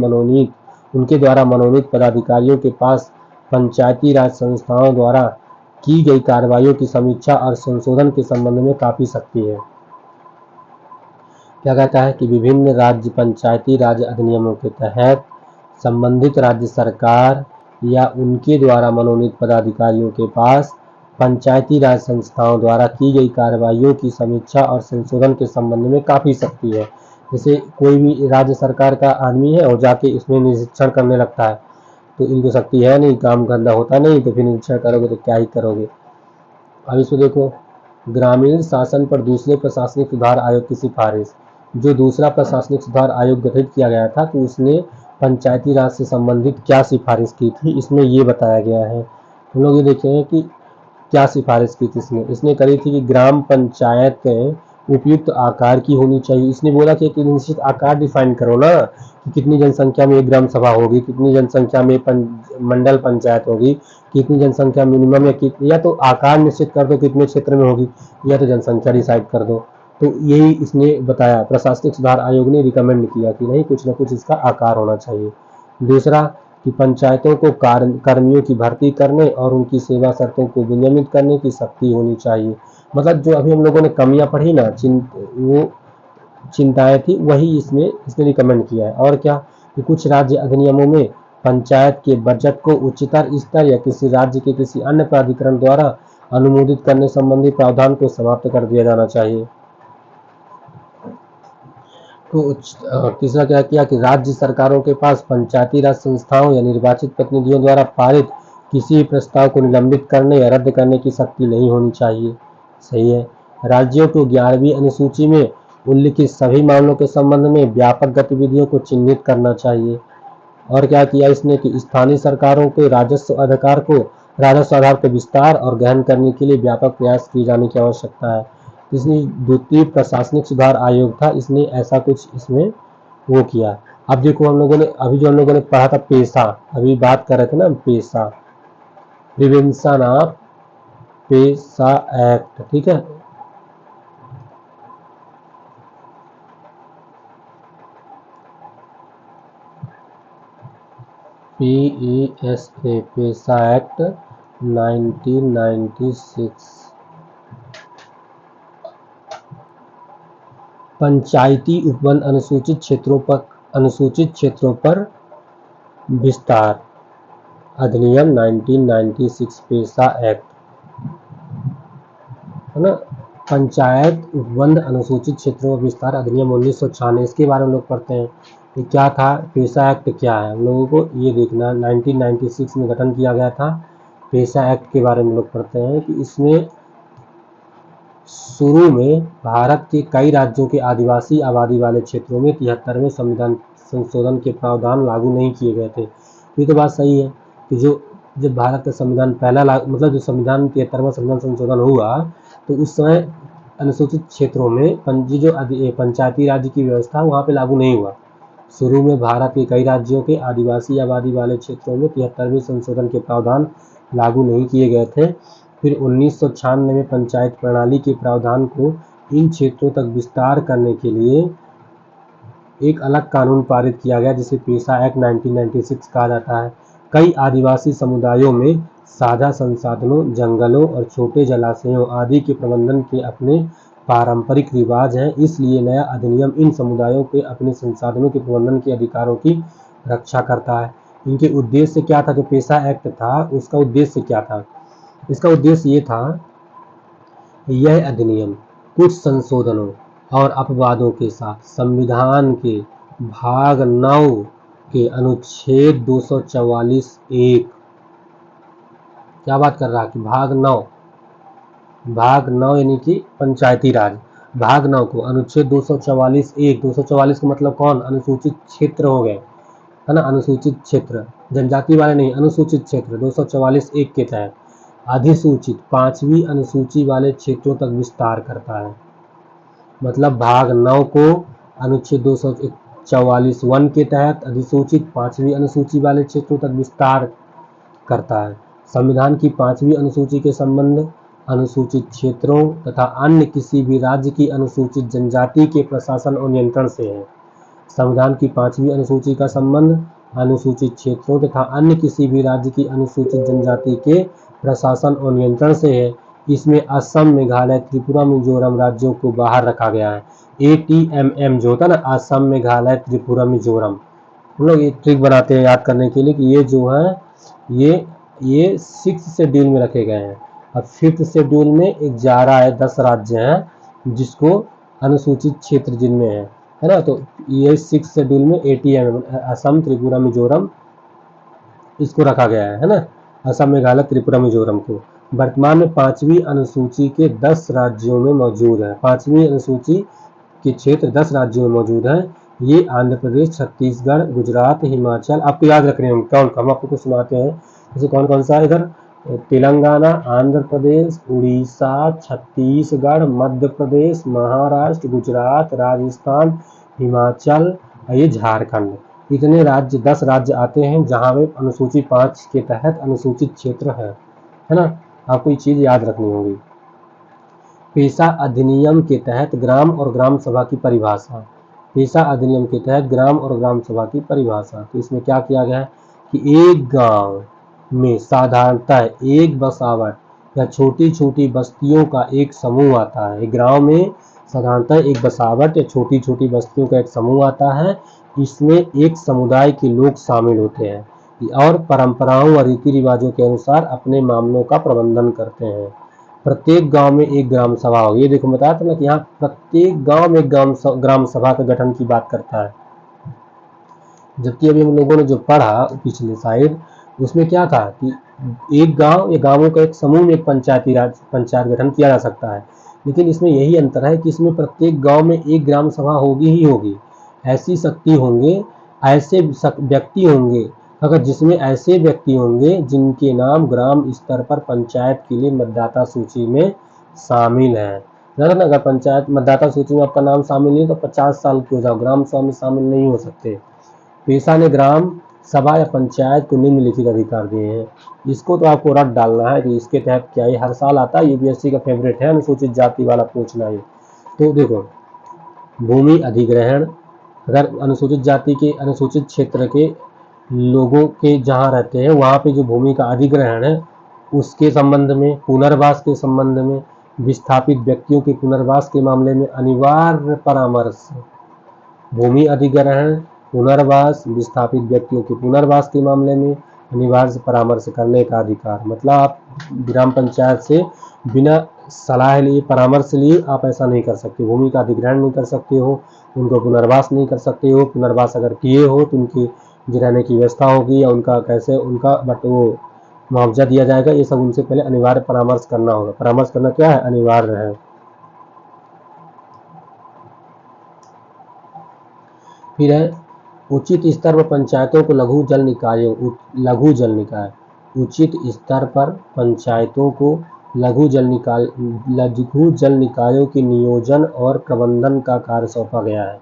द्वारा मनोनीत पदाधिकारियों के पास पंचायती राज संस्थाओं द्वारा की गई कार्रवाइयों की समीक्षा और संशोधन के संबंध में काफी शक्ति है। क्या कहता है कि विभिन्न राज्य पंचायती राज अधिनियमों के तहत संबंधित राज्य सरकार या उनके द्वारा मनोनीत पदाधिकारियों के पास पंचायती राज संस्थाओं द्वारा की गई कार्रवाइयों की समीक्षा और संशोधन के संबंध में काफी शक्ति है। जैसे कोई भी राज्य सरकार का आदमी है और जाके इसमें निरीक्षण करने लगता है, तो इनको शक्ति है नहीं, काम धंधा होता नहीं, तो फिर निरीक्षण करोगे तो क्या ही करोगे। अब इसको देखो, ग्रामीण शासन पर दूसरे प्रशासनिक सुधार आयोग की सिफारिश। जो दूसरा प्रशासनिक सुधार आयोग गठित किया गया था, तो उसने पंचायती राज से संबंधित क्या सिफारिश की थी, इसमें ये बताया गया है। हम लोग ये देखेंगे कि क्या सिफारिश की थी इसने करी थी कि ग्राम पंचायत उपयुक्त आकार की होनी चाहिए। इसने बोला कि एक निश्चित आकार डिफाइन करो ना, कि कितनी जनसंख्या में एक ग्राम सभा होगी, कितनी जनसंख्या में मंडल पंचायत होगी, कितनी जनसंख्या मिनिमम या तो आकार निश्चित कर दो कितने क्षेत्र में होगी, या तो जनसंख्या डिसाइड कर दो। तो यही इसने बताया, प्रशासनिक सुधार आयोग ने रिकमेंड किया कि नहीं, कुछ न कुछ इसका आकार होना चाहिए। दूसरा कि पंचायतों को कर्मियों की भर्ती करने और उनकी सेवा शर्तों को विनियमित करने की शक्ति होनी चाहिए। मतलब जो अभी हम लोगों ने कमियां पढ़ी ना, वो चिंताएं थी, वही इसने रिकमेंड किया है। और क्या कि कुछ राज्य अधिनियमों में पंचायत के बजट को उच्चतर स्तर या किसी राज्य के किसी अन्य प्राधिकरण द्वारा अनुमोदित करने संबंधी प्रावधान को समाप्त कर दिया जाना चाहिए। तो तीसरा क्या किया कि राज्य सरकारों के पास पंचायती राज संस्थाओं या निर्वाचित प्रतिनिधियों द्वारा पारित किसी भी प्रस्ताव को निलंबित करने या रद्द करने की शक्ति नहीं होनी चाहिए। सही है। राज्यों को 11वीं अनुसूची में उल्लिखित सभी मामलों के संबंध में व्यापक गतिविधियों को चिन्हित करना चाहिए। और क्या किया इसने कि स्थानीय सरकारों के राजस्व आधार को विस्तार और गहन करने के लिए व्यापक प्रयास किए जाने की आवश्यकता है। इसने द्वितीय प्रशासनिक सुधार आयोग था, इसने ऐसा कुछ इसमें वो किया। अब देखो हम लोगों ने पढ़ा था पेशा, अभी बात कर रहे थे ना पेशा, प्रिवेंशन ऑफ पेशा एक्ट। ठीक है, PESA पेशा एक्ट 1996। पंचायती उपवन अनुसूचित क्षेत्रों पर विस्तार अधिनियम 1996 पेशा एक्ट है ना। पंचायत उपवन अनुसूचित क्षेत्रों पर विस्तार अधिनियम 1996, इसके बारे में लोग पढ़ते हैं कि क्या था, पेशा एक्ट क्या है, हम लोगों को ये देखना। 1996 में गठन किया गया था। पेशा एक्ट के बारे में लोग पढ़ते हैं कि इसमें शुरू में भारत के कई राज्यों के आदिवासी आबादी वाले क्षेत्रों में 73वें संविधान संशोधन के प्रावधान लागू नहीं किए गए थे। ये तो बात सही है कि जब भारत का संविधान मतलब जो संविधान 73वां संविधान संशोधन हुआ, तो उस समय अनुसूचित क्षेत्रों में जो पंचायती राज्य की व्यवस्था वहाँ पे लागू नहीं हुआ। शुरू में भारत के कई राज्यों के आदिवासी आबादी वाले क्षेत्रों में 73वें संशोधन के प्रावधान लागू नहीं किए गए थे। फिर 1996 में पंचायत प्रणाली के प्रावधान को इन क्षेत्रों तक विस्तार करने के लिए एक अलग कानून पारित किया गया, जिसे पेशा एक्ट 1996 कहा जाता है। कई आदिवासी समुदायों में साझा संसाधनों, जंगलों और छोटे जलाशयों आदि के प्रबंधन के अपने पारंपरिक रिवाज हैं, इसलिए नया अधिनियम इन समुदायों के अपने संसाधनों के प्रबंधन के अधिकारों की रक्षा करता है। इनके उद्देश्य क्या था? जो पेशा एक्ट था उसका उद्देश्य क्या था? इसका उद्देश्य ये था, यह अधिनियम कुछ संशोधनों और अपवादों के साथ संविधान के भाग 9 के अनुच्छेद 244(1) क्या बात कर रहा है कि भाग 9 यानी कि पंचायती राज, भाग 9 को अनुच्छेद 244(1), 244 का मतलब कौन? अनुसूचित क्षेत्र हो गए, है ना, अनुसूचित क्षेत्र, जनजाति वाले नहीं, अनुसूचित क्षेत्र 244(1) के तहत अधिसूचित 5वीं अनुसूची वाले क्षेत्रों तक विस्तार करता है। मतलब भाग 9 को अनुच्छेद 244(1) के तहत अधिसूचित 5वीं अनुसूची वाले क्षेत्रों तक विस्तार करता है। संविधान की 5वीं अनुसूची के संबंध अनुसूचित क्षेत्रों तथा अन्य किसी भी राज्य की अनुसूचित जनजाति के प्रशासन और नियंत्रण से है। संविधान की 5वीं अनुसूची का संबंध अनुसूचित क्षेत्रों तथा अन्य किसी भी राज्य की अनुसूचित जनजाति के प्रशासन और नियंत्रण से है। इसमें असम, मेघालय, त्रिपुरा, मिजोरम राज्यों को बाहर रखा गया है। ATMM जो होता है ना, असम, मेघालय, त्रिपुरा, मिजोरम, हम लोग एक ट्रिक बनाते हैं याद करने के लिए कि ये जो है ये 6th शेड्यूल में रखे गए हैं। अब 5th शेड्यूल में 11 है, 10 राज्य हैं जिसको अनुसूचित क्षेत्र जिनमें है ना। तो ये 6th शेड्यूल में ATMM असम, त्रिपुरा, मिजोरम इसको रखा गया है ना, असम, मेघालय, त्रिपुरा, मिजोरम को। वर्तमान में 5वीं अनुसूची के 10 राज्यों में मौजूद है। 5वीं अनुसूची के क्षेत्र 10 राज्यों में मौजूद है। ये आंध्र प्रदेश, छत्तीसगढ़, गुजरात, हिमाचल, आपको याद रखने होंगे कौन, हम आपको कुछ सुनाते हैं, जैसे कौन कौन सा है इधर, तेलंगाना, आंध्र प्रदेश, उड़ीसा, छत्तीसगढ़, मध्य प्रदेश, महाराष्ट्र, गुजरात, राजस्थान, हिमाचल, ये झारखंड। इतने राज्य, 10 राज्य आते हैं जहां वे अनुसूची 5 के तहत अनुसूचित क्षेत्र है ना। आपको ये चीज याद रखनी होगी। पेशा अधिनियम के तहत ग्राम और ग्राम सभा की परिभाषा। पेशा अधिनियम के तहत ग्राम और ग्राम सभा की परिभाषा। तो इसमें क्या किया गया है कि एक गांव में साधारणतः एक बसावट या छोटी छोटी बस्तियों का एक समूह आता है। गांव में साधारणतः एक बसावट या छोटी छोटी बस्तियों का एक समूह आता है। इसमें एक समुदाय के लोग शामिल होते हैं और परंपराओं और रीति रिवाजों के अनुसार अपने मामलों का प्रबंधन करते हैं। प्रत्येक गांव में एक ग्राम सभा होगी। ये देखो बताया था ना कि यहाँ प्रत्येक गांव में एक ग्राम सभा का गठन की बात करता है। जबकि अभी हम लोगों ने जो पढ़ा पिछले साइड, उसमें क्या था कि एक गांव या गांवों का एक समूह में एक पंचायत गठन किया जा सकता है। लेकिन इसमें यही अंतर है कि इसमें प्रत्येक गांव में एक ग्राम सभा होगी ही होगी। ऐसी शक्ति होंगे, ऐसे व्यक्ति होंगे, अगर जिसमें ऐसे व्यक्ति होंगे जिनके नाम ग्राम स्तर पर पंचायत के लिए मतदाता सूची में शामिल है। अगर पंचायत मतदाता सूची में आपका नाम शामिल नहीं तो 50 साल के हो जाओ, ग्राम सभा में शामिल नहीं हो सकते। पेशा ने ग्राम सभा या पंचायत को निम्नलिखित अधिकार दिए हैं। इसको तो आपको रट डालना है कि इसके तहत क्या, ये हर साल आता है, UPSC का फेवरेट है अनुसूचित जाति वाला पूछना है। तो देखो, भूमि अधिग्रहण, अगर अनुसूचित जाति के अनुसूचित क्षेत्र के लोगों के जहाँ रहते हैं वहाँ पे जो भूमि का अधिग्रहण है उसके संबंध में, पुनर्वास के संबंध में, विस्थापित व्यक्तियों के पुनर्वास के मामले में अनिवार्य परामर्श। भूमि अधिग्रहण, पुनर्वास, विस्थापित व्यक्तियों के पुनर्वास के मामले में अनिवार्य परामर्श करने का अधिकार। मतलब आप ग्राम पंचायत से बिना सलाह लिए, परामर्श लिए आप ऐसा नहीं कर सकते। भूमि का अधिग्रहण नहीं कर सकते हो, उनको पुनर्वास नहीं कर सकते हो। पुनर्वास अगर किए हो तो उनकी रहने की व्यवस्था होगी या उनका कैसे उनका बट वो मुआवजा दिया जाएगा, ये सब उनसे पहले अनिवार्य परामर्श करना होगा। परामर्श करना क्या है, अनिवार्य है। फिर है उचित स्तर पर पंचायतों को लघु जल निकाय, उचित स्तर पर पंचायतों को लघु जल निकायों के नियोजन और प्रबंधन का कार्य सौंपा गया है।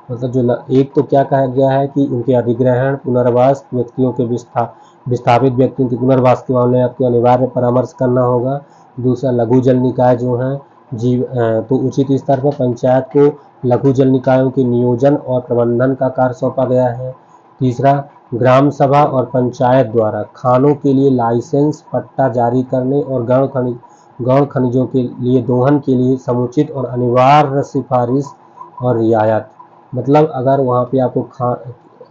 मतलब जो एक तो क्या कहा गया है कि उनके अधिग्रहण, पुनर्वास, व्यक्तियों के विस्थापित व्यक्तियों के पुनर्वास के मामले में आपको अनिवार्य परामर्श करना होगा। दूसरा, लघु जल निकाय जो है तो उचित स्तर पर पंचायत को लघु जल निकायों के नियोजन और प्रबंधन का कार्य सौंपा गया है। तीसरा, ग्राम सभा और पंचायत द्वारा खानों के लिए लाइसेंस, पट्टा जारी करने और गौण खनिजों के लिए दोहन के लिए समुचित और अनिवार्य सिफारिश और रियायत। मतलब अगर वहाँ पे आपको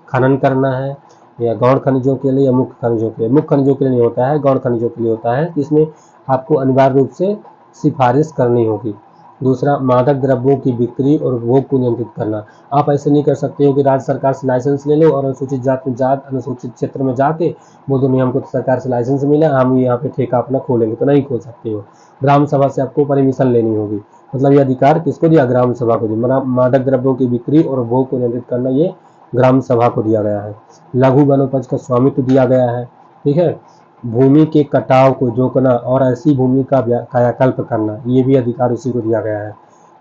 खनन करना है या गौण खनिजों के लिए या मुख्य खनिजों के लिए। मुख्य खनिजों के लिए नहीं होता है, गौण खनिजों के लिए होता है। इसमें आपको अनिवार्य रूप से सिफारिश करनी होगी। दूसरा, मादक द्रव्यों की बिक्री और उपभोग को नियंत्रित करना। आप ऐसे नहीं कर सकते हो कि राज्य सरकार से लाइसेंस ले लो और अनुसूचित जात अनुसूचित क्षेत्र में जाके बोलो नहीं हमको तो सरकार से लाइसेंस मिला, हम यहाँ पे ठेका अपना खोलेंगे, तो नहीं खोल सकते हो। ग्राम सभा से आपको परमिशन लेनी होगी। मतलब ये अधिकार किसको दिया? ग्राम सभा को दिया। मादक द्रव्यों की बिक्री और उपभोग को नियंत्रित करना ये ग्राम सभा को दिया गया है। लघु वनोपज का स्वामित्व दिया गया है। ठीक है। भूमि के कटाव को रोकना और ऐसी भूमि का कायाकल्प करना, ये भी अधिकार उसी को दिया गया है।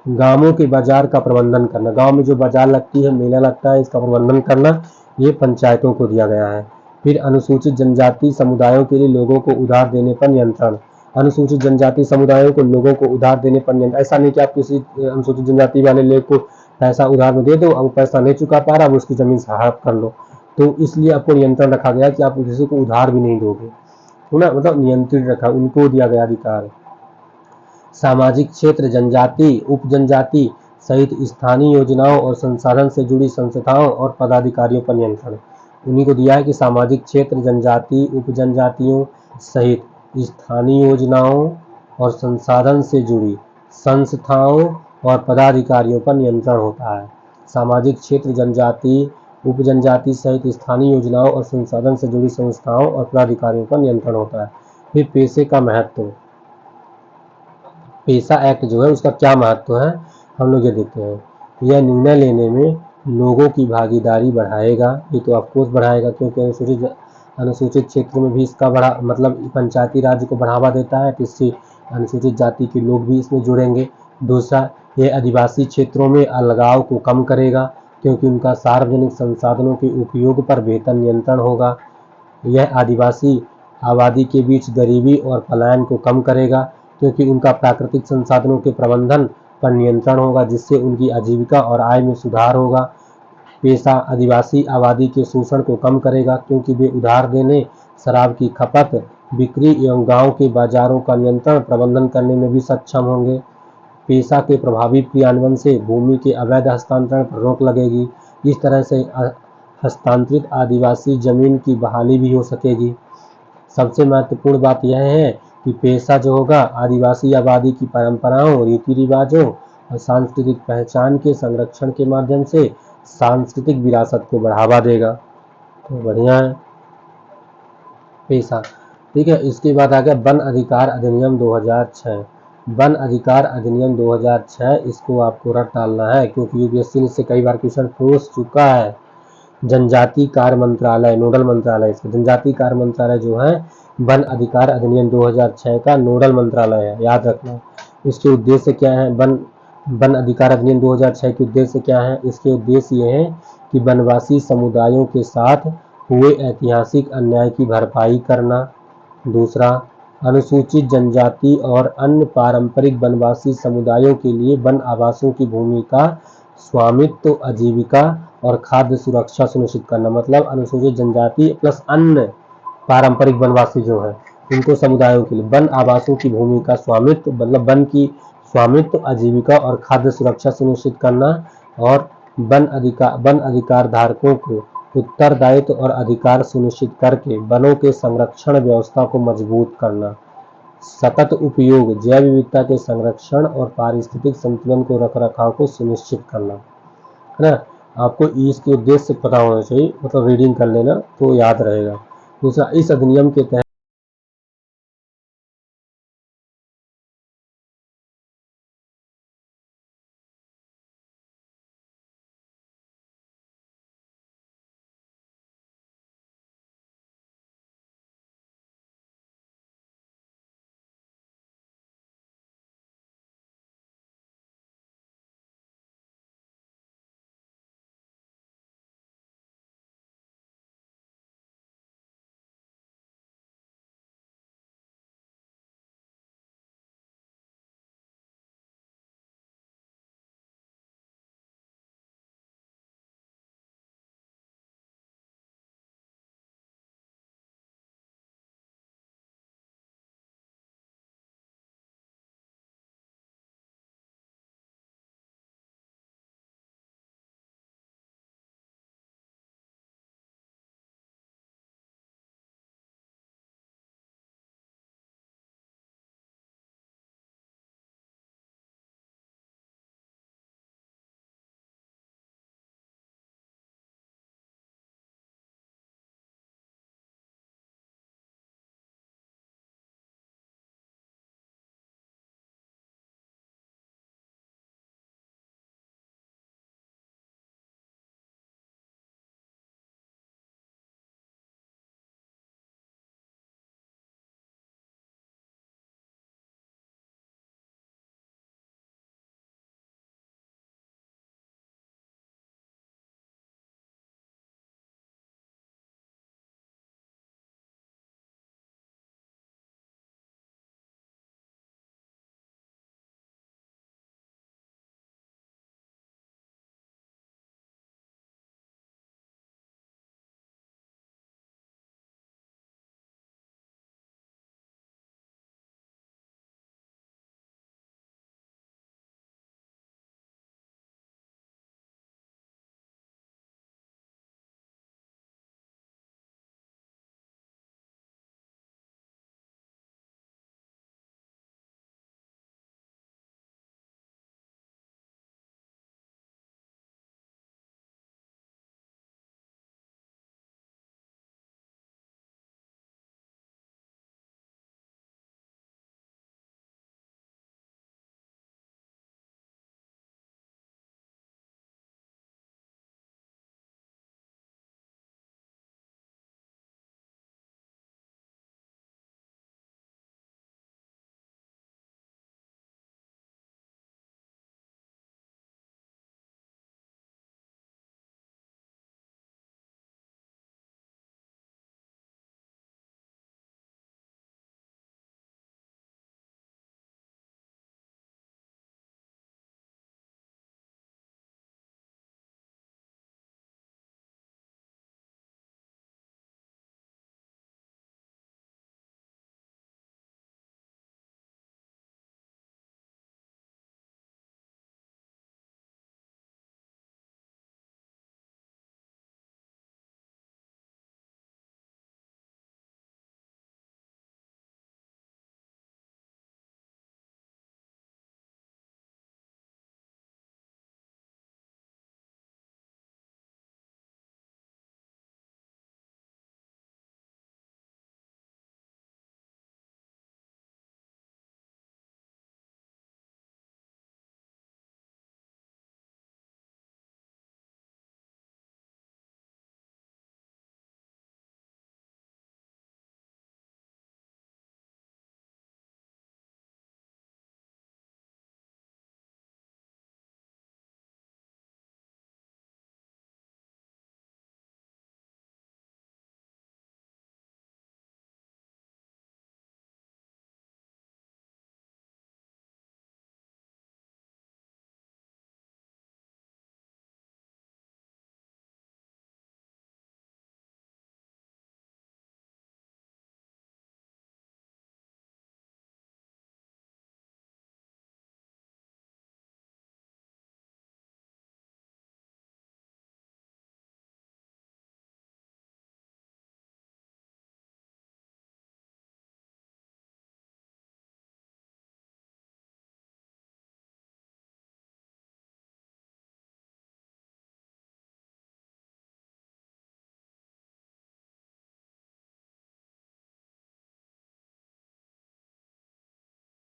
गांवों के बाजार का प्रबंधन करना, गांव में जो बाजार लगती है, मेला लगता है, इसका प्रबंधन करना ये पंचायतों को दिया गया है। फिर अनुसूचित जनजाति समुदायों के लिए लोगों को उधार देने पर नियंत्रण। अनुसूचित जनजाति समुदायों को लोगों को उधार देने पर नियंत्रण। ऐसा नहीं कि आप किसी अनुसूचित जनजाति वाले लोग को पैसा उधार में दे दो, अब पैसा नहीं चुका पा रहा, अब उसकी जमीन से हड़प कर लो। तो इसलिए आपको नियंत्रण रखा गया कि आप किसी को उधार भी नहीं दोगे, है ना, मतलब नियंत्रित रखा, उनको दिया गया अधिकार। सामाजिक क्षेत्र जनजाति उप जनजाति सहित स्थानीय योजनाओं और संसाधन से जुड़ी संस्थाओं और पदाधिकारियों पर नियंत्रण उन्हीं को दिया है कि सामाजिक क्षेत्र जनजाति उप जनजातियों सहित स्थानीय योजनाओं और संसाधन से जुड़ी संस्थाओं और पदाधिकारियों पर नियंत्रण होता है। सामाजिक क्षेत्र जनजाति उप जनजाति सहित स्थानीय योजनाओं और संसाधन से जुड़ी संस्थाओं और पदाधिकारियों पर नियंत्रण होता है। फिर पेशे का महत्व, पेशा एक्ट जो है उसका क्या महत्व है हम लोग ये देखते हैं। यह निर्णय लेने में लोगों की भागीदारी बढ़ाएगा, ये तो ऑफकोर्स बढ़ाएगा क्योंकि अनुसूचित क्षेत्र में भी इसका बड़ा मतलब पंचायती राज को बढ़ावा देता है, तो इससे अनुसूचित जाति के लोग भी इसमें जुड़ेंगे। दूसरा, यह आदिवासी क्षेत्रों में अलगाव को कम करेगा क्योंकि उनका सार्वजनिक संसाधनों के उपयोग पर बेहतर नियंत्रण होगा। यह आदिवासी आबादी के बीच गरीबी और पलायन को कम करेगा क्योंकि उनका प्राकृतिक संसाधनों के प्रबंधन पर नियंत्रण होगा, जिससे उनकी आजीविका और आय में सुधार होगा। पेशा आदिवासी आबादी के शोषण को कम करेगा क्योंकि वे उधार देने, शराब की खपत, बिक्री एवं गांव के बाजारों का नियंत्रण प्रबंधन करने में भी सक्षम होंगे। पेशा के प्रभावी क्रियान्वयन से भूमि के अवैध हस्तांतरण पर रोक लगेगी। इस तरह से हस्तांतरित आदिवासी जमीन की बहाली भी हो सकेगी। सबसे महत्वपूर्ण बात यह है कि पेशा जो होगा आदिवासी आबादी की परंपराओं, रीति रिवाजों और सांस्कृतिक पहचान के संरक्षण के माध्यम से सांस्कृतिक विरासत को बढ़ावा देगा। तो बढ़िया है पेशा। ठीक है। इसके बाद आ गया वन अधिकार अधिनियम 2006। वन अधिकार अधिनियम 2006, इसको आपको रट डालना है क्योंकि यूपीएससी ने इससे कई बार क्वेश्चन पूछ चुका है। जनजाति कार्य मंत्रालय नोडल मंत्रालय, इसका जनजाति कार्य मंत्रालय जो है वन अधिकार अधिनियम 2006 का नोडल मंत्रालय है, याद रखना। इसके उद्देश्य क्या है? वन अधिकार अधिनियम 2006 के उद्देश्य क्या है? इसके उद्देश्य ये है कि वनवासी समुदायों के साथ हुए ऐतिहासिक अन्याय की भरपाई करना। दूसरा, अनुसूचित जनजाति और अन्य पारंपरिक वनवासी समुदायों के लिए वन आवासों की भूमि का स्वामित्व, आजीविका और खाद्य सुरक्षा सुनिश्चित करना। मतलब अनुसूचित जनजाति प्लस अन्य पारंपरिक वनवासी जो है उनको समुदायों के लिए वन आवासों की भूमि का स्वामित्व, मतलब वन की स्वामित्व, आजीविका और खाद्य सुरक्षा सुनिश्चित करना। और वन अधिकार धारकों को उत्तरदायित्व और अधिकार सुनिश्चित करके वनों के संरक्षण व्यवस्था को मजबूत करना। सतत उपयोग, जैव विविधता के संरक्षण और पारिस्थितिक संतुलन को रखरखाव को सुनिश्चित करना, है ना। आपको इसके उद्देश्य पता होना चाहिए, मतलब रीडिंग कर लेना तो याद रहेगा। दूसरा, इस अधिनियम के तहत